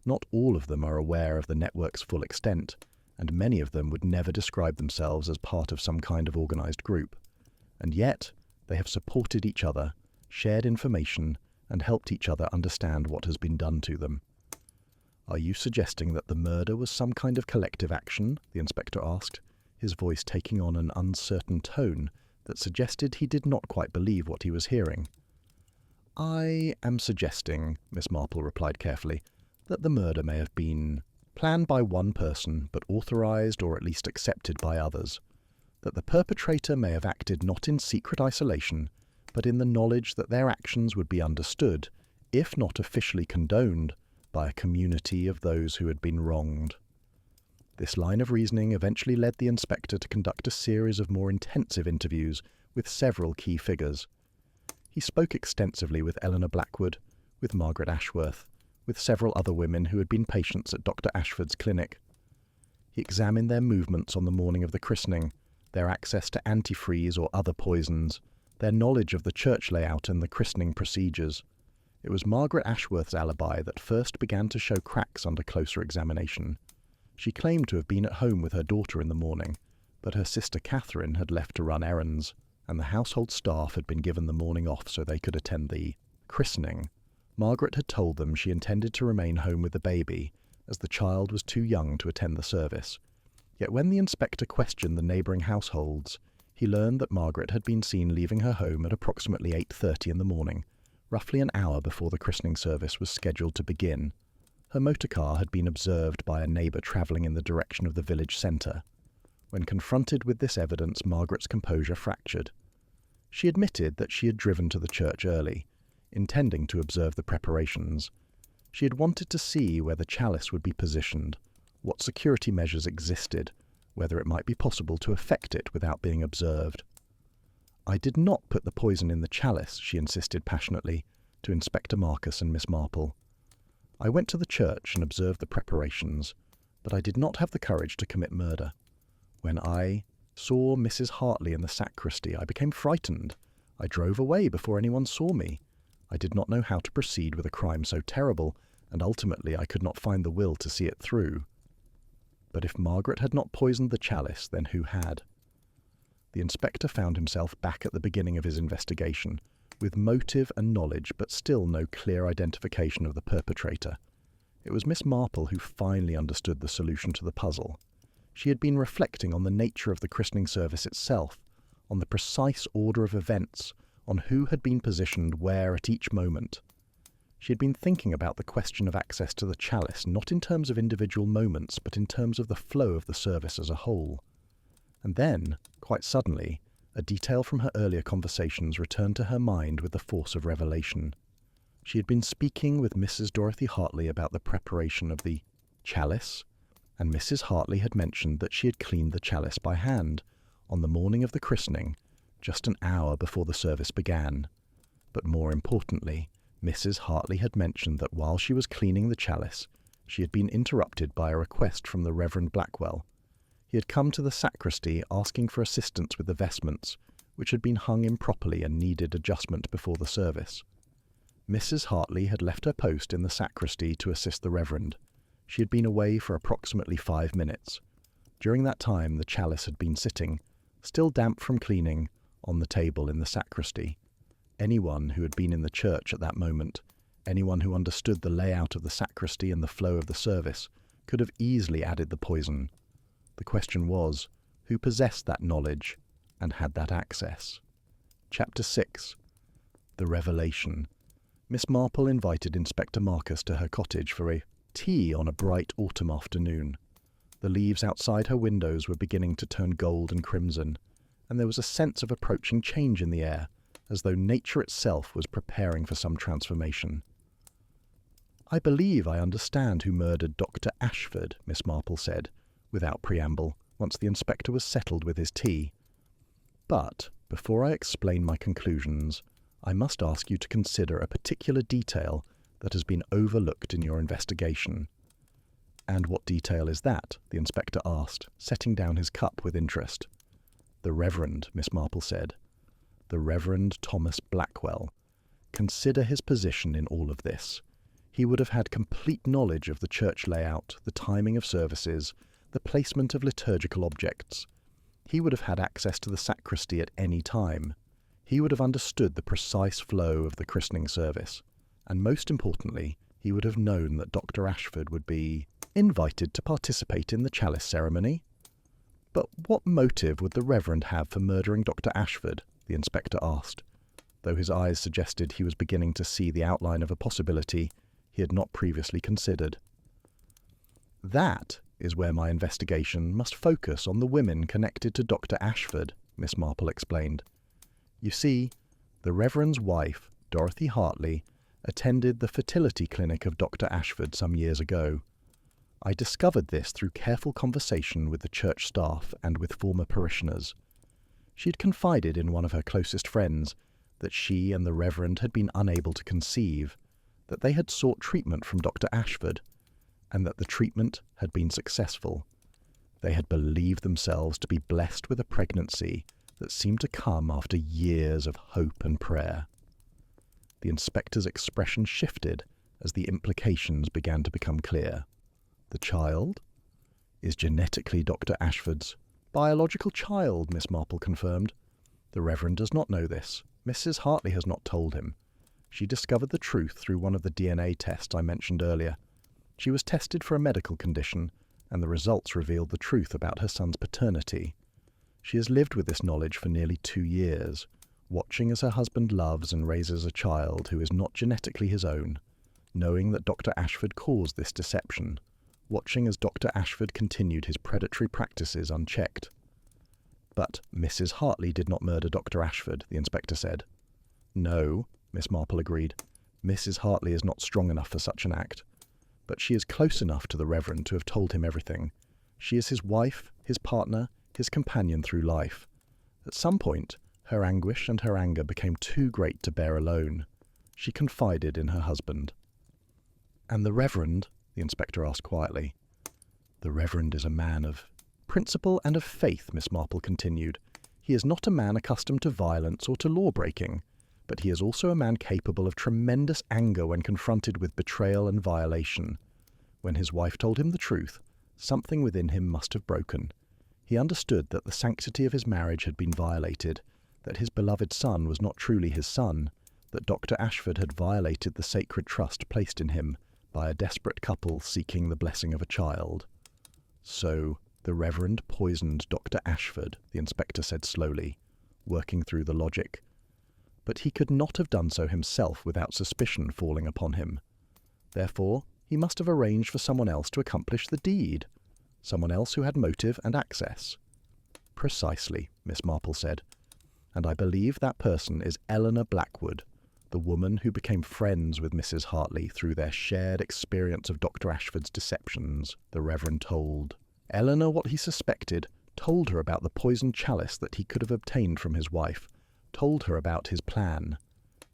Not all of them are aware of the network's full extent, and many of them would never describe themselves as part of some kind of organised group. And yet, they have supported each other, shared information, and helped each other understand what has been done to them. "Are you suggesting that the murder was some kind of collective action?" the inspector asked, his voice taking on an uncertain tone that suggested he did not quite believe what he was hearing. "I am suggesting," Miss Marple replied carefully, "that the murder may have been planned by one person, but authorised or at least accepted by others. That the perpetrator may have acted not in secret isolation, but in the knowledge that their actions would be understood, if not officially condoned, by a community of those who had been wronged." This line of reasoning eventually led the inspector to conduct a series of more intensive interviews with several key figures. He spoke extensively with Eleanor Blackwood, with Margaret Ashworth, with several other women who had been patients at Dr. Ashford's clinic. He examined their movements on the morning of the christening, their access to antifreeze or other poisons, their knowledge of the church layout and the christening procedures. It was Margaret Ashworth's alibi that first began to show cracks under closer examination. She claimed to have been at home with her daughter in the morning, but her sister Catherine had left to run errands, and the household staff had been given the morning off so they could attend the christening. Margaret had told them she intended to remain home with the baby, as the child was too young to attend the service. Yet when the inspector questioned the neighbouring households, he learned that Margaret had been seen leaving her home at approximately 8:30 in the morning, roughly an hour before the christening service was scheduled to begin. Her motor car had been observed by a neighbour travelling in the direction of the village centre. When confronted with this evidence, Margaret's composure fractured. She admitted that she had driven to the church early, intending to observe the preparations. She had wanted to see where the chalice would be positioned, what security measures existed, whether it might be possible to effect it without being observed. "I did not put the poison in the chalice," she insisted passionately, to Inspector Marcus and Miss Marple. "I went to the church and observed the preparations, but I did not have the courage to commit murder. When I saw Mrs. Hartley in the sacristy, I became frightened. I drove away before anyone saw me. I did not know how to proceed with a crime so terrible, and ultimately I could not find the will to see it through. But if Margaret had not poisoned the chalice, then who had? The inspector found himself back at the beginning of his investigation, with motive and knowledge, but still no clear identification of the perpetrator. It was Miss Marple who finally understood the solution to the puzzle. She had been reflecting on the nature of the christening service itself, on the precise order of events, on who had been positioned where at each moment. She had been thinking about the question of access to the chalice, not in terms of individual moments, but in terms of the flow of the service as a whole. And then, quite suddenly, a detail from her earlier conversations returned to her mind with the force of revelation. She had been speaking with Mrs. Dorothy Hartley about the preparation of the chalice, and Mrs. Hartley had mentioned that she had cleaned the chalice by hand on the morning of the christening, just an hour before the service began. But more importantly, Mrs. Hartley had mentioned that while she was cleaning the chalice, she had been interrupted by a request from the Reverend Blackwell. He had come to the sacristy asking for assistance with the vestments, which had been hung improperly and needed adjustment before the service. Mrs. Hartley had left her post in the sacristy to assist the Reverend. She had been away for approximately 5 minutes. During that time, the chalice had been sitting, still damp from cleaning, on the table in the sacristy. Anyone who had been in the church at that moment, anyone who understood the layout of the sacristy and the flow of the service, could have easily added the poison. The question was, who possessed that knowledge and had that access? Chapter 6. The Revelation. Miss Marple invited Inspector Marcus to her cottage for a tea on a bright autumn afternoon. The leaves outside her windows were beginning to turn gold and crimson, and there was a sense of approaching change in the air, as though nature itself was preparing for some transformation. "I believe I understand who murdered Dr. Ashford," Miss Marple said, without preamble, once the inspector was settled with his tea. "But, before I explain my conclusions, I must ask you to consider a particular detail that has been overlooked in your investigation." "And what detail is that?" the inspector asked, setting down his cup with interest. "The Reverend," Miss Marple said. "The Reverend Thomas Blackwell. Consider his position in all of this. He would have had complete knowledge of the church layout, the timing of services, the placement of liturgical objects. He would have had access to the sacristy at any time. He would have understood the precise flow of the christening service. And most importantly, he would have known that Dr. Ashford would be invited to participate in the chalice ceremony." "But what motive would the Reverend have for murdering Dr. Ashford?" the inspector asked, though his eyes suggested he was beginning to see the outline of a possibility he had not previously considered. "That is where my investigation must focus on the women connected to Dr. Ashford," Miss Marple explained. "You see, the Reverend's wife, Dorothy Hartley, attended the fertility clinic of Dr. Ashford some years ago. I discovered this through careful conversation with the church staff and with former parishioners. She had confided in one of her closest friends that she and the Reverend had been unable to conceive, that they had sought treatment from Dr. Ashford, and that the treatment had been successful. They had believed themselves to be blessed with a pregnancy that seemed to come after years of hope and prayer." The inspector's expression shifted as the implications began to become clear. "The child is genetically Dr. Ashford's biological child," Miss Marple confirmed. "The Reverend does not know this. Mrs. Hartley has not told him. She discovered the truth through one of the DNA tests I mentioned earlier. She was tested for a medical condition, and the results revealed the truth about her son's paternity. She has lived with this knowledge for nearly 2 years, watching as her husband loves and raises a child who is not genetically his own, knowing that Dr. Ashford caused this deception, watching as Dr. Ashford continued his predatory practices unchecked." "But Mrs. Hartley did not murder Dr. Ashford," the inspector said. "No," Miss Marple agreed. "Mrs. Hartley is not strong enough for such an act. But she is close enough to the Reverend to have told him everything. She is his wife, his partner, his companion through life. At some point, her anguish and her anger became too great to bear alone. She confided in her husband." "And the Reverend?" the inspector asked quietly. "The Reverend is a man of principle and of faith," Miss Marple continued. "He is not a man accustomed to violence or to law-breaking, but he is also a man capable of tremendous anger when confronted with betrayal and violation. When his wife told him the truth, something within him must have broken. He understood that the sanctity of his marriage had been violated, that his beloved son was not truly his son, that Dr. Ashford had violated the sacred trust placed in him by a desperate couple seeking the blessing of a child. So, the Reverend poisoned Dr. Ashford, the inspector said slowly, working through the logic. But he could not have done so himself without suspicion falling upon him. Therefore, he must have arranged for someone else to accomplish the deed, someone else who had motive and access. Precisely, Miss Marple said, and I believe that person is Eleanor Blackwood, the woman who became friends with Mrs. Hartley through their shared experience of Dr. Ashford's deceptions, the Reverend told. Eleanor, what he suspected, told her about the poisoned chalice that he could have obtained from his wife, told her about his plan.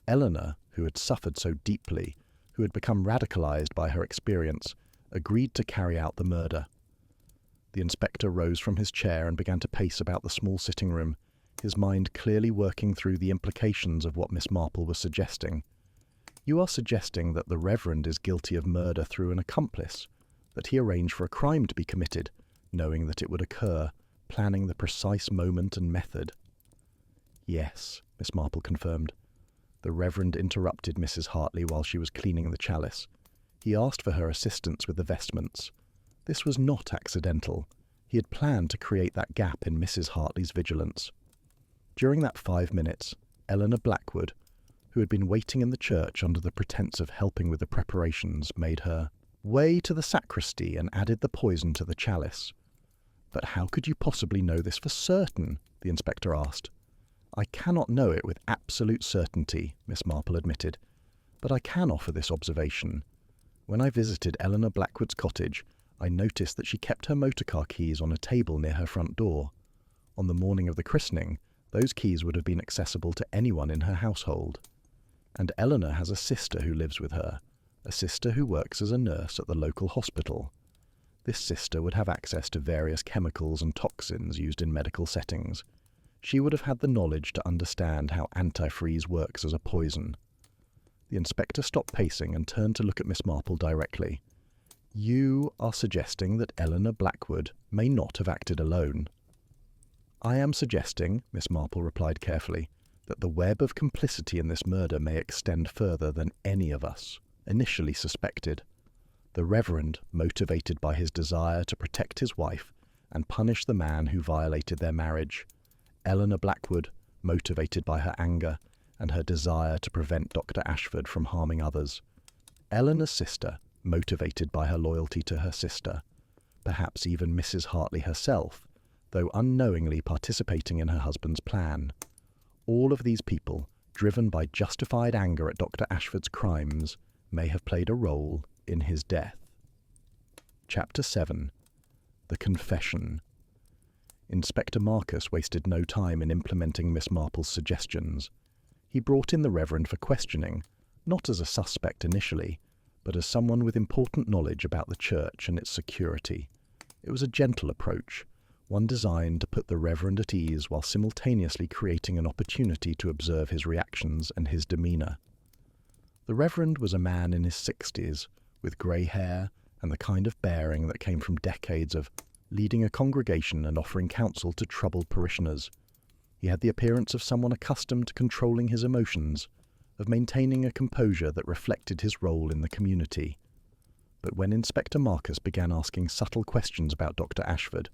Eleanor, who had suffered so deeply, who had become radicalized by her experience, agreed to carry out the murder. The inspector rose from his chair and began to pace about the small sitting room, his mind clearly working through the implications of what Miss Marple was suggesting. You are suggesting that the Reverend is guilty of murder through an accomplice, that he arranged for a crime to be committed, knowing that it would occur, planning the precise moment and method. Yes, Miss Marple confirmed. The Reverend interrupted Mrs. Hartley while she was cleaning the chalice. He asked for her assistance with the vestments. This was not accidental. He had planned to create that gap in Mrs. Hartley's vigilance. During that 5 minutes, Eleanor Blackwood, who had been waiting in the church under the pretense of helping with the preparations, made her way to the sacristy and added the poison to the chalice. But how could you possibly know this for certain? The inspector asked. I cannot know it with absolute certainty, Miss Marple admitted, but I can offer this observation. When I visited Eleanor Blackwood's cottage, I noticed that she kept her motorcar keys on a table near her front door. On the morning of the christening, those keys would have been accessible to anyone in her household. And Eleanor has a sister who lives with her, a sister who works as a nurse at the local hospital. This sister would have access to various chemicals and toxins used in medical settings. She would have had the knowledge to understand how antifreeze works as a poison. The inspector stopped pacing and turned to look at Miss Marple directly. You are suggesting that Eleanor Blackwood may not have acted alone. I am suggesting, Miss Marple replied carefully, that the web of complicity in this murder may extend further than any of us initially suspected. The Reverend, motivated by his desire to protect his wife and punish the man who violated their marriage. Eleanor Blackwood, motivated by her anger and her desire to prevent Dr. Ashford from harming others. Eleanor's sister, motivated by her loyalty to her sister. Perhaps even Mrs. Hartley herself, though unknowingly participating in her husband's plan. All of these people, driven by justified anger at Dr. Ashford's crimes, may have played a role in his death. Chapter 7. The Confession. Inspector Marcus wasted no time in implementing Miss Marple's suggestions. He brought in the Reverend for questioning, not as a suspect initially, but as someone with important knowledge about the church and its security. It was a gentle approach, one designed to put the Reverend at ease while simultaneously creating an opportunity to observe his reactions and his demeanour. The Reverend was a man in his 60s, with grey hair and the kind of bearing that came from decades of leading a congregation and offering counsel to troubled parishioners. He had the appearance of someone accustomed to controlling his emotions, of maintaining a composure that reflected his role in the community. But when Inspector Marcus began asking subtle questions about Dr. Ashford,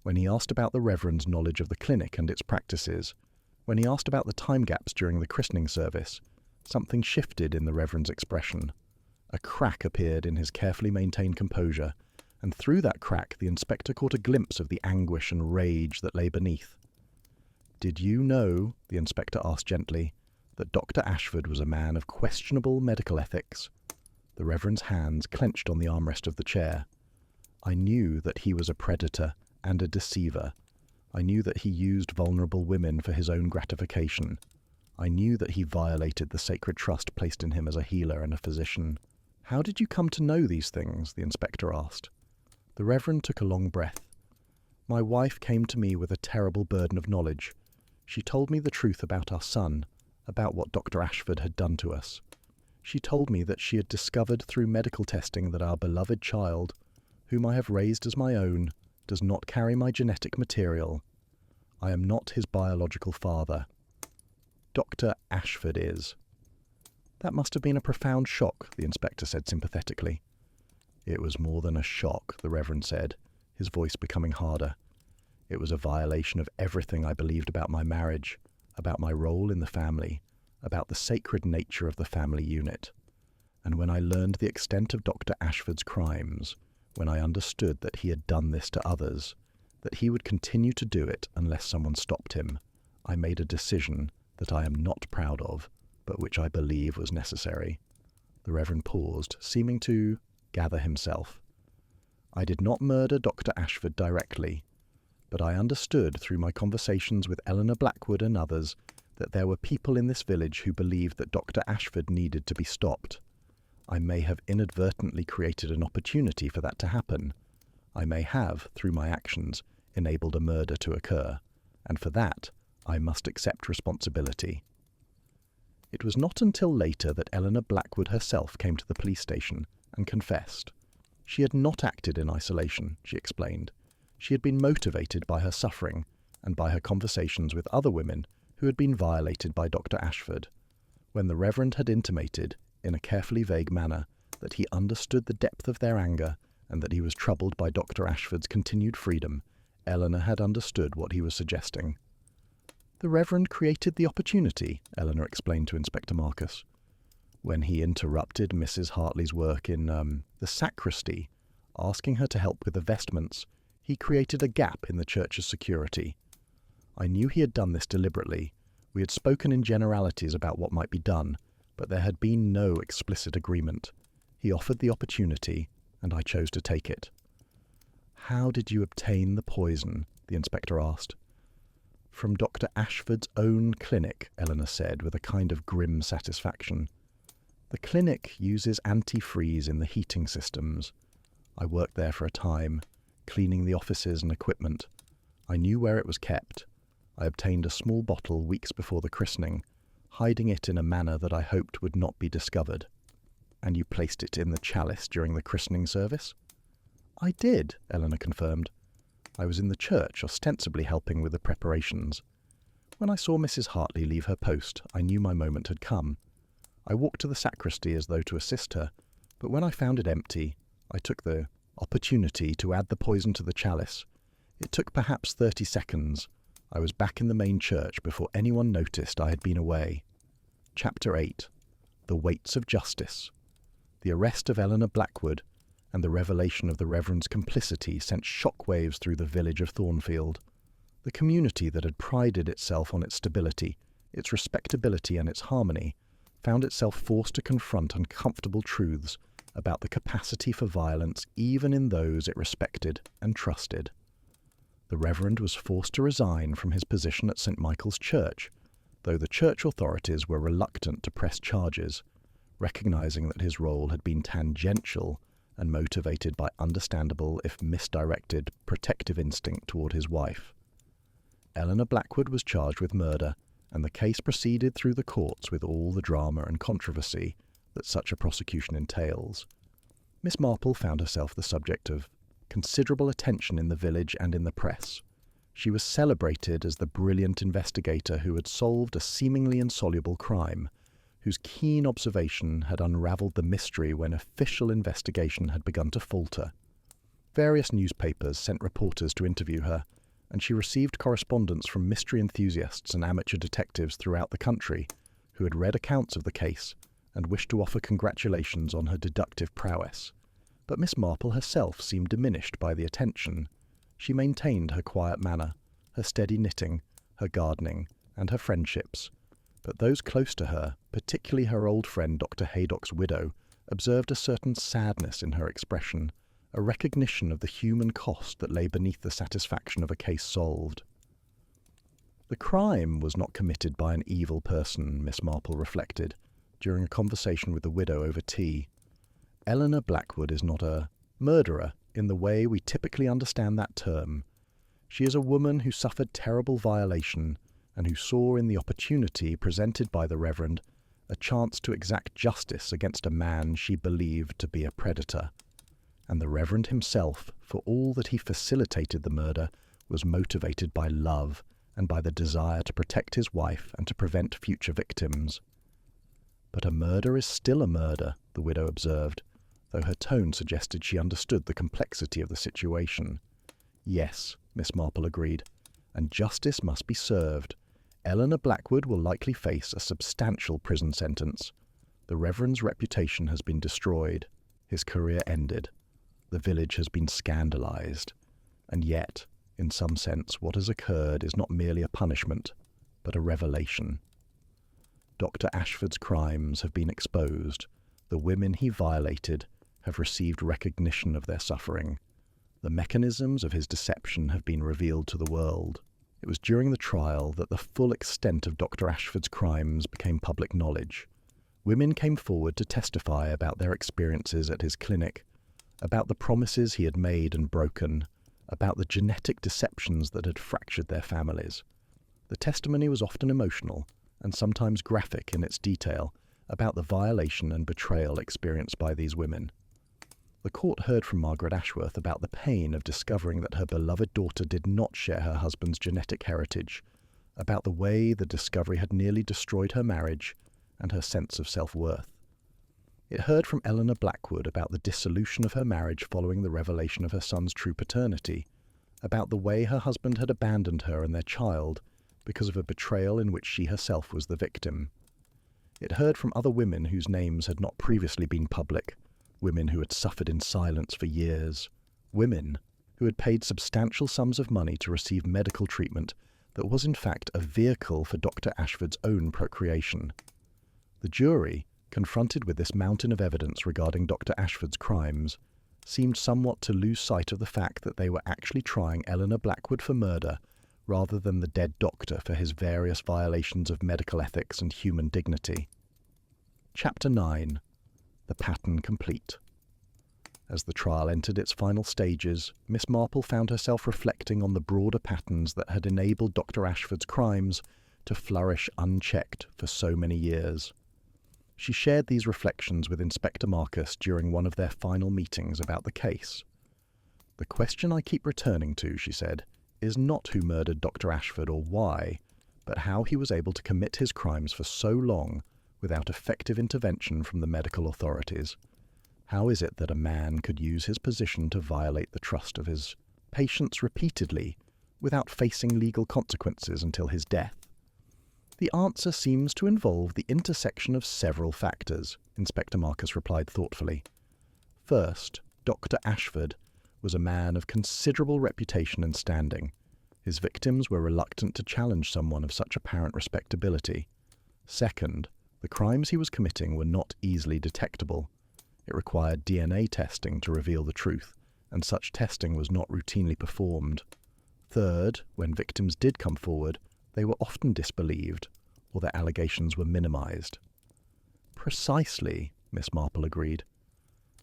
when he asked about the Reverend's knowledge of the clinic and its practices, when he asked about the time gaps during the christening service, something shifted in the Reverend's expression. A crack appeared in his carefully maintained composure, and through that crack the inspector caught a glimpse of the anguish and rage that lay beneath. "Did you know," the inspector asked gently, "that Dr. Ashford was a man of questionable medical ethics?" The Reverend's hands clenched on the armrest of the chair. "I knew that he was a predator and a deceiver. I knew that he used vulnerable women for his own gratification. I knew that he violated the sacred trust placed in him as a healer and a physician." "How did you come to know these things?" the inspector asked. The Reverend took a long breath. "My wife came to me with a terrible burden of knowledge. She told me the truth about our son, about what Dr. Ashford had done to us. She told me that she had discovered through medical testing that our beloved child, whom I have raised as my own, does not carry my genetic material. I am not his biological father. Dr. Ashford is. That must have been a profound shock, the inspector said sympathetically. It was more than a shock, the Reverend said, his voice becoming harder. It was a violation of everything I believed about my marriage, about my role in the family, about the sacred nature of the family unit. And when I learned the extent of Dr. Ashford's crimes, when I understood that he had done this to others, that he would continue to do it unless someone stopped him, I made a decision that I am not proud of, but which I believe was necessary. The Reverend paused, seeming to gather himself. I did not murder Dr. Ashford directly, but I understood through my conversations with Eleanor Blackwood and others that there were people in this village who believed that Dr. Ashford needed to be stopped. I may have inadvertently created an opportunity for that to happen. I may have, through my actions, enabled a murder to occur, and for that I must accept responsibility. It was not until later that Eleanor Blackwood herself came to the police station and confessed. She had not acted in isolation, she explained. She had been motivated by her suffering and by her conversations with other women who had been violated by Dr. Ashford. When the Reverend had intimated, in a carefully vague manner, that he understood the depth of their anger and that he was troubled by Dr. Ashford's continued freedom, Eleanor had understood what he was suggesting. The Reverend created the opportunity, Eleanor explained to Inspector Marcus. When he interrupted Mrs. Hartley's work in the sacristy, asking her to help with the vestments, he created a gap in the church's security. I knew he had done this deliberately. We had spoken in generalities about what might be done, but there had been no explicit agreement. He offered the opportunity, and I chose to take it. How did you obtain the poison? The inspector asked. From Dr. Ashford's own clinic, Eleanor said, with a kind of grim satisfaction. The clinic uses antifreeze in the heating systems. I worked there for a time, cleaning the offices and equipment. I knew where it was kept. I obtained a small bottle weeks before the christening, hiding it in a manner that I hoped would not be discovered. And you placed it in the chalice during the christening service? I did, Eleanor confirmed. I was in the church, ostensibly helping with the preparations. When I saw Mrs. Hartley leave her post, I knew my moment had come. I walked to the sacristy as though to assist her, but when I found it empty, I took the opportunity to add the poison to the chalice. It took perhaps 30 seconds. I was back in the main church before anyone noticed I had been away. Chapter 8. The Weights of Justice. The arrest of Eleanor Blackwood and the revelation of the Reverend's complicity sent shockwaves through the village of Thornfield. The community that had prided itself on its stability, its respectability and its harmony, found itself forced to confront uncomfortable truths about the capacity for violence even in those it respected and trusted. The Reverend was forced to resign from his position at St. Michael's Church, though the church authorities were reluctant to press charges, recognizing that his role had been tangential and motivated by understandable, if misdirected, protective instinct toward his wife. Eleanor Blackwood was charged with murder, and the case proceeded through the courts with all the drama and controversy that such a prosecution entails. Miss Marple found herself the subject of considerable attention in the village and in the press. She was celebrated as the brilliant investigator who had solved a seemingly insoluble crime, whose keen observation had unravelled the mystery when official investigation had begun to falter. Various newspapers sent reporters to interview her, and she received correspondence from mystery enthusiasts and amateur detectives throughout the country who had read accounts of the case and wished to offer congratulations on her deductive prowess. But Miss Marple herself seemed diminished by the attention. She maintained her quiet manner, her steady knitting, her gardening, and her friendships. But those close to her, particularly her old friend Dr. Haydock's widow, observed a certain sadness in her expression, a recognition of the human cost that lay beneath the satisfaction of a case solved. The crime was not committed by an evil person, Miss Marple reflected, during a conversation with the widow over tea. Eleanor Blackwood is not a murderer in the way we typically understand that term. She is a woman who suffered terrible violation and who saw in the opportunity presented by the Reverend a chance to exact justice against a man she believed to be a predator. And the Reverend himself, for all that he facilitated the murder, was motivated by love and by the desire to protect his wife and to prevent future victims. "But a murder is still a murder," the widow observed, though her tone suggested she understood the complexity of the situation. "Yes," Miss Marple agreed, "and justice must be served. Eleanor Blackwood will likely face a substantial prison sentence. The Reverend's reputation has been destroyed, his career ended. The village has been scandalized. And yet, in some sense, what has occurred is not merely a punishment, but a revelation. Dr. Ashford's crimes have been exposed. The women he violated have received recognition of their suffering. The mechanisms of his deception have been revealed to the world. It was during the trial that the full extent of Dr. Ashford's crimes became public knowledge. Women came forward to testify about their experiences at his clinic, about the promises he had made and broken, about the genetic deceptions that had fractured their families. The testimony was often emotional and sometimes graphic in its detail about the violation and betrayal experienced by these women. The court heard from Margaret Ashworth about the pain of discovering that her beloved daughter did not share her husband's genetic heritage, about the way the discovery had nearly destroyed her marriage and her sense of self-worth. It heard from Eleanor Blackwood about the dissolution of her marriage following the revelation of her son's true paternity, about the way her husband had abandoned her and their child because of a betrayal in which she herself was the victim. It heard from other women whose names had not previously been public, women who had suffered in silence for years, women who had paid substantial sums of money to receive medical treatment that was in fact a vehicle for Dr. Ashford's own procreation. The jury, confronted with this mountain of evidence regarding Dr. Ashford's crimes, seemed somewhat to lose sight of the fact that they were actually trying Eleanor Blackwood for murder rather than the dead doctor for his various violations of medical ethics and human dignity. Chapter 9. The Pattern Complete. As the trial entered its final stages, Miss Marple found herself reflecting on the broader patterns that had enabled Dr. Ashford's crimes to flourish unchecked for so many years. She shared these reflections with Inspector Marcus during one of their final meetings about the case. "The question I keep returning to," she said, "is not who murdered Dr. Ashford or why, but how he was able to commit his crimes for so long without effective intervention from the medical authorities. How is it that a man could use his position to violate the trust of his patients repeatedly without facing legal consequences until his death?" "The answer seems to involve the intersection of several factors," Inspector Marcus replied thoughtfully. "First, Dr. Ashford was a man of considerable reputation and standing. His victims were reluctant to challenge someone of such apparent respectability. Second, the crimes he was committing were not easily detectable. It required DNA testing to reveal the truth, and such testing was not routinely performed. Third, when victims did come forward, they were often disbelieved, or their allegations were minimized." "Precisely," Miss Marple agreed.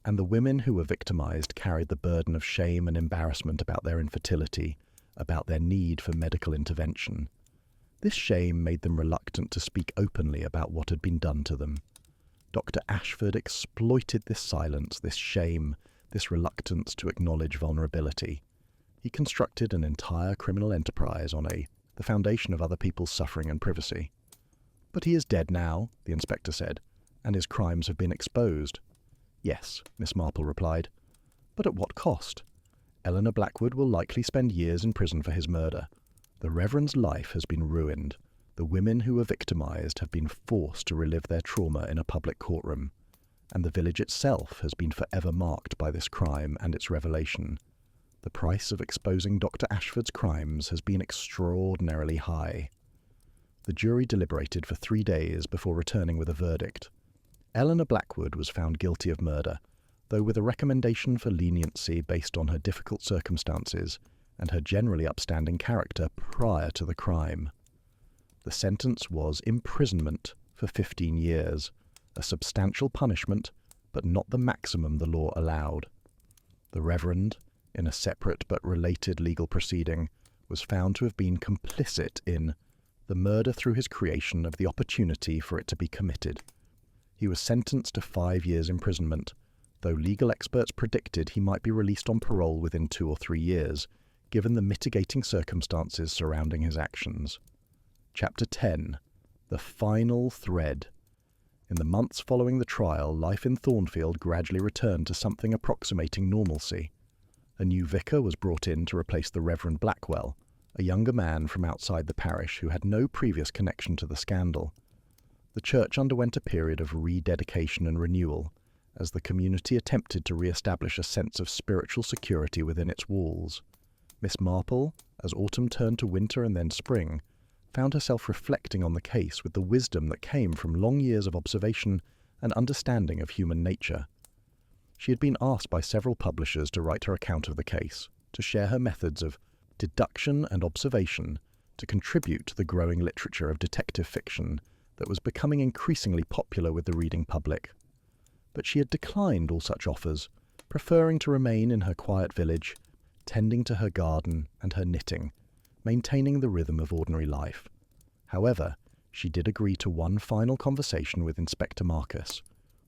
"And the women who were victimized carried the burden of shame and embarrassment about their infertility, about their need for medical intervention. This shame made them reluctant to speak openly about what had been done to them. Dr. Ashford exploited this silence, this shame, this reluctance to acknowledge vulnerability. He constructed an entire criminal enterprise on the foundation of other people's suffering and privacy. But he is dead now," the inspector said, "and his crimes have been exposed." "Yes," Miss Marple replied. "But at what cost? Eleanor Blackwood will likely spend years in prison for his murder. The Reverend's life has been ruined. The women who were victimized have been forced to relive their trauma in a public courtroom, and the village itself has been forever marked by this crime and its revelation. The price of exposing Dr. Ashford's crimes has been extraordinarily high." The jury deliberated for 3 days before returning with a verdict. Eleanor Blackwood was found guilty of murder, though with a recommendation for leniency based on her difficult circumstances and her generally upstanding character prior to the crime. The sentence was imprisonment for 15 years, a substantial punishment, but not the maximum the law allowed. The Reverend, in a separate but related legal proceeding, was found to have been complicit in the murder through his creation of the opportunity for it to be committed. He was sentenced to 5 years imprisonment, though legal experts predicted he might be released on parole within 2 or 3 years, given the mitigating circumstances surrounding his actions. Chapter 10. The Final Thread. In the months following the trial, life in Thornfield gradually returned to something approximating normalcy. A new vicar was brought in to replace the Reverend Blackwell, a younger man from outside the parish who had no previous connection to the scandal. The church underwent a period of rededication and renewal, as the community attempted to re-establish a sense of spiritual security within its walls. Miss Marple, as autumn turned to winter and then spring, found herself reflecting on the case with the wisdom that came from long years of observation and understanding of human nature. She had been asked by several publishers to write her account of the case, to share her methods of deduction and observation, to contribute to the growing literature of detective fiction that was becoming increasingly popular with the reading public. But she had declined all such offers, preferring to remain in her quiet village, tending to her garden and her knitting, maintaining the rhythm of ordinary life. However, she did agree to one final conversation with Inspector Marcus,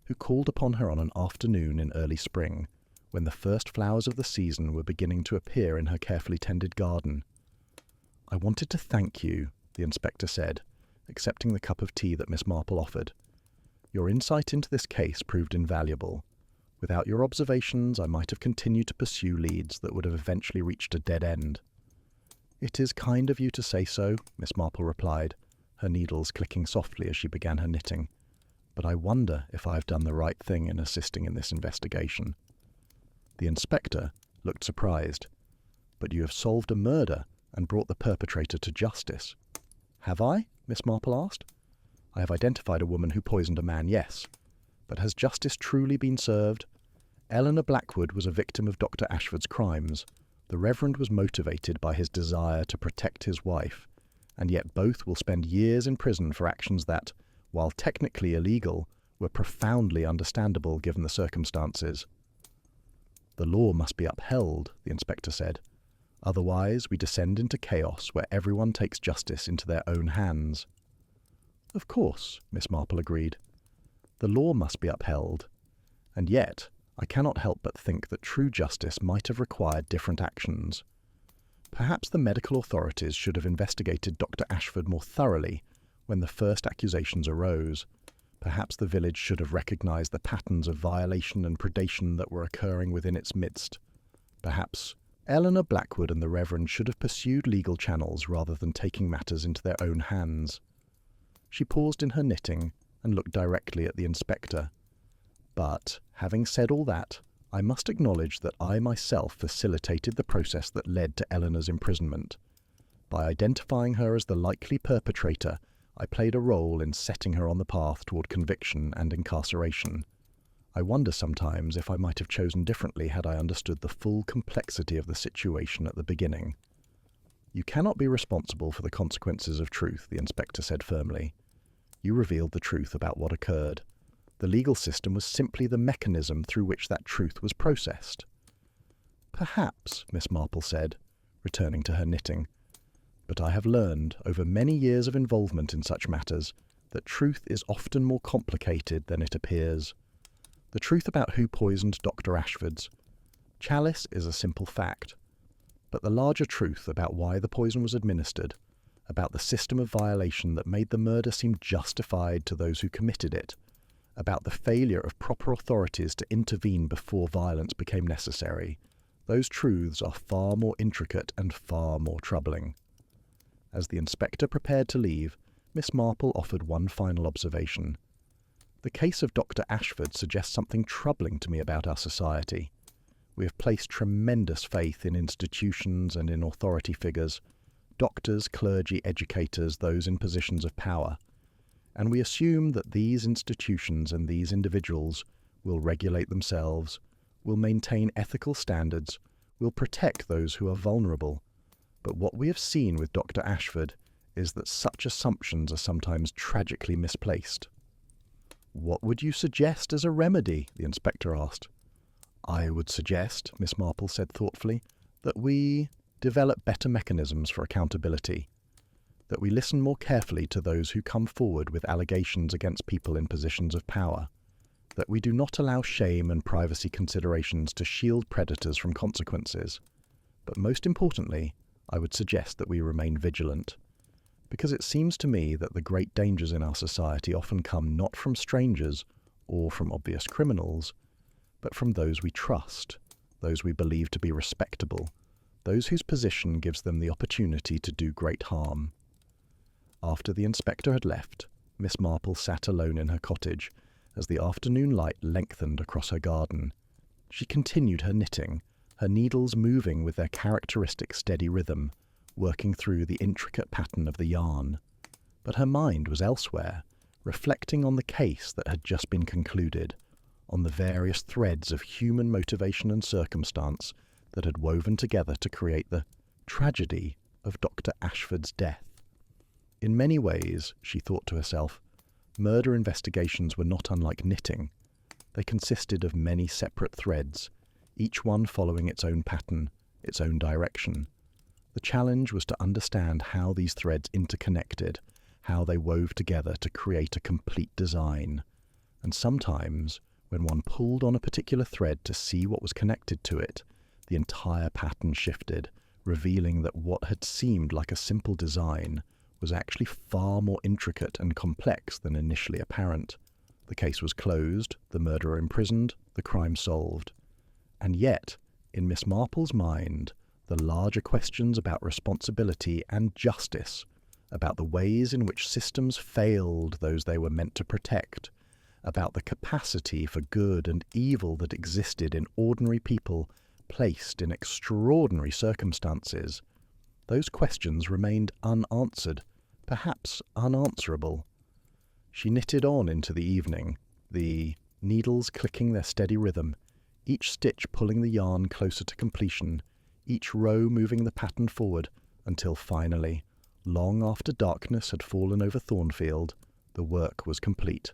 who called upon her on an afternoon in early spring, when the first flowers of the season were beginning to appear in her carefully tended garden. "I wanted to thank you," the inspector said, accepting the cup of tea that Miss Marple offered. "Your insight into this case proved invaluable. Without your observations, I might have continued to pursue leads that would have eventually reached a dead end." "It is kind of you to say so," Miss Marple replied, her needles clicking softly as she began her knitting. "But I wonder if I have done the right thing in assisting in this investigation." The inspector looked surprised. "But you have solved a murder and brought the perpetrator to justice." "Have I?" Miss Marple asked. "I have identified a woman who poisoned a man, yes. But has justice truly been served? Eleanor Blackwood was a victim of Dr. Ashford's crimes. The Reverend was motivated by his desire to protect his wife, and yet both will spend years in prison for actions that, while technically illegal, were profoundly understandable given the circumstances." "The law must be upheld," the inspector said. "Otherwise we descend into chaos where everyone takes justice into their own hands." "Of course," Miss Marple agreed. "The law must be upheld. And yet, I cannot help but think that true justice might have required different actions. Perhaps the medical authorities should have investigated Dr. Ashford more thoroughly when the first accusations arose. Perhaps the village should have recognized the patterns of violation and predation that were occurring within its midst. Perhaps Eleanor Blackwood and the Reverend should have pursued legal channels rather than taking matters into their own hands." She paused in her knitting and looked directly at the inspector. "But, having said all that, I must acknowledge that I myself facilitated the process that led to Eleanor's imprisonment. By identifying her as the likely perpetrator, I played a role in setting her on the path toward conviction and incarceration. I wonder sometimes if I might have chosen differently had I understood the full complexity of the situation at the beginning." "You cannot be responsible for the consequences of truth," the inspector said firmly. "You revealed the truth about what occurred. The legal system was simply the mechanism through which that truth was processed." "Perhaps," Miss Marple said, returning to her knitting. "But I have learned, over many years of involvement in such matters, that truth is often more complicated than it appears. The truth about who poisoned Dr. Ashford's chalice is a simple fact. But the larger truth about why the poison was administered, about the system of violation that made the murder seem justified to those who committed it, about the failure of proper authorities to intervene before violence became necessary, those truths are far more intricate and far more troubling." As the inspector prepared to leave, Miss Marple offered one final observation. "The case of Dr. Ashford suggests something troubling to me about our society. We have placed tremendous faith in institutions and in authority figures, doctors, clergy, educators, those in positions of power, and we assume that these institutions and these individuals will regulate themselves, will maintain ethical standards, will protect those who are vulnerable. But what we have seen with Dr. Ashford is that such assumptions are sometimes tragically misplaced." "What would you suggest as a remedy?" the inspector asked. "I would suggest," Miss Marple said thoughtfully, "that we develop better mechanisms for accountability. that we listen more carefully to those who come forward with allegations against people in positions of power, that we do not allow shame and privacy considerations to shield predators from consequences. But most importantly, I would suggest that we remain vigilant, because it seems to me that the great dangers in our society often come not from strangers or from obvious criminals, but from those we trust, those we believe to be respectable, those whose position gives them the opportunity to do great harm. After the inspector had left, Miss Marple sat alone in her cottage as the afternoon light lengthened across her garden. She continued her knitting, her needles moving with their characteristic steady rhythm, working through the intricate pattern of the yarn. But her mind was elsewhere, reflecting on the case that had just been concluded, on the various threads of human motivation and circumstance that had woven together to create the tragedy of Dr. Ashford's death. In many ways, she thought to herself, murder investigations were not unlike knitting. They consisted of many separate threads, each one following its own pattern, its own direction. The challenge was to understand how these threads interconnected, how they wove together to create a complete design. And sometimes, when one pulled on a particular thread to see what was connected to it, the entire pattern shifted, revealing that what had seemed like a simple design was actually far more intricate and complex than initially apparent. The case was closed, the murderer imprisoned, the crime solved. And yet, in Miss Marple's mind, the larger questions about responsibility and justice, about the ways in which systems failed those they were meant to protect, about the capacity for good and evil that existed in ordinary people placed in extraordinary circumstances, those questions remained unanswered, perhaps unanswerable. She knitted on into the evening, the needles clicking their steady rhythm, each stitch pulling the yarn closer to completion, each row moving the pattern forward, until finally, long after darkness had fallen over Thornfield, the work was complete.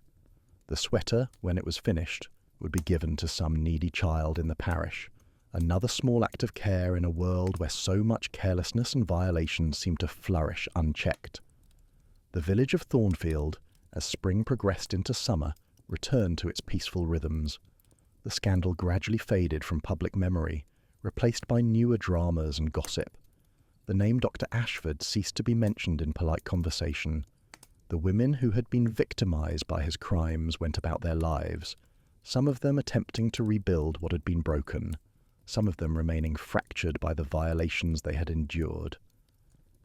The sweater, when it was finished, would be given to some needy child in the parish, another small act of care in a world where so much carelessness and violation seemed to flourish unchecked. The village of Thornfield, as spring progressed into summer, returned to its peaceful rhythms. The scandal gradually faded from public memory, replaced by newer dramas and gossip. The name Dr. Ashford ceased to be mentioned in polite conversation. The women who had been victimized by his crimes went about their lives, some of them attempting to rebuild what had been broken, some of them remaining fractured by the violations they had endured.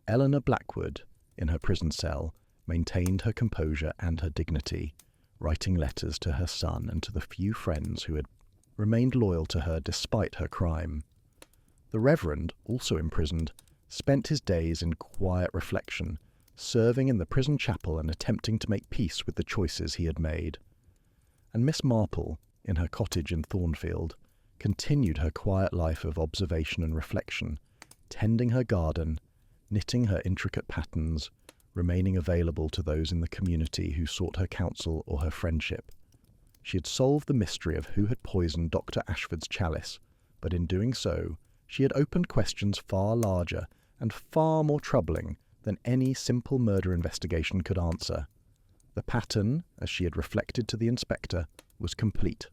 Eleanor Blackwood, in her prison cell, maintained her composure and her dignity, writing letters to her son and to the few friends who had remained loyal to her despite her crime. The Reverend, also imprisoned, spent his days in quiet reflection, serving in the prison chapel and attempting to make peace with the choices he had made. And Miss Marple, in her cottage in Thornfield, continued her quiet life of observation and reflection, tending her garden, knitting her intricate patterns, remaining available to those in the community who sought her counsel or her friendship. She had solved the mystery of who had poisoned Dr. Ashford's chalice, but in doing so, she had opened questions far larger and far more troubling than any simple murder investigation could answer. The pattern, as she had reflected to the inspector, was complete.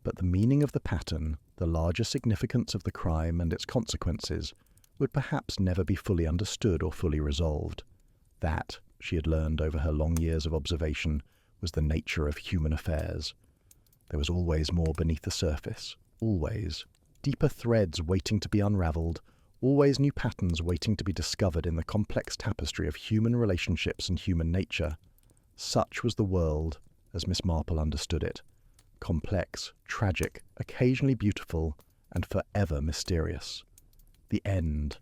But the meaning of the pattern, the larger significance of the crime and its consequences, would perhaps never be fully understood or fully resolved. That, she had learned over her long years of observation, was the nature of human affairs. There was always more beneath the surface, always. Deeper threads waiting to be unraveled, always new patterns waiting to be discovered in the complex tapestry of human relationships and human nature. Such was the world, as Miss Marple understood it. Complex, tragic, occasionally beautiful, and forever mysterious. The end.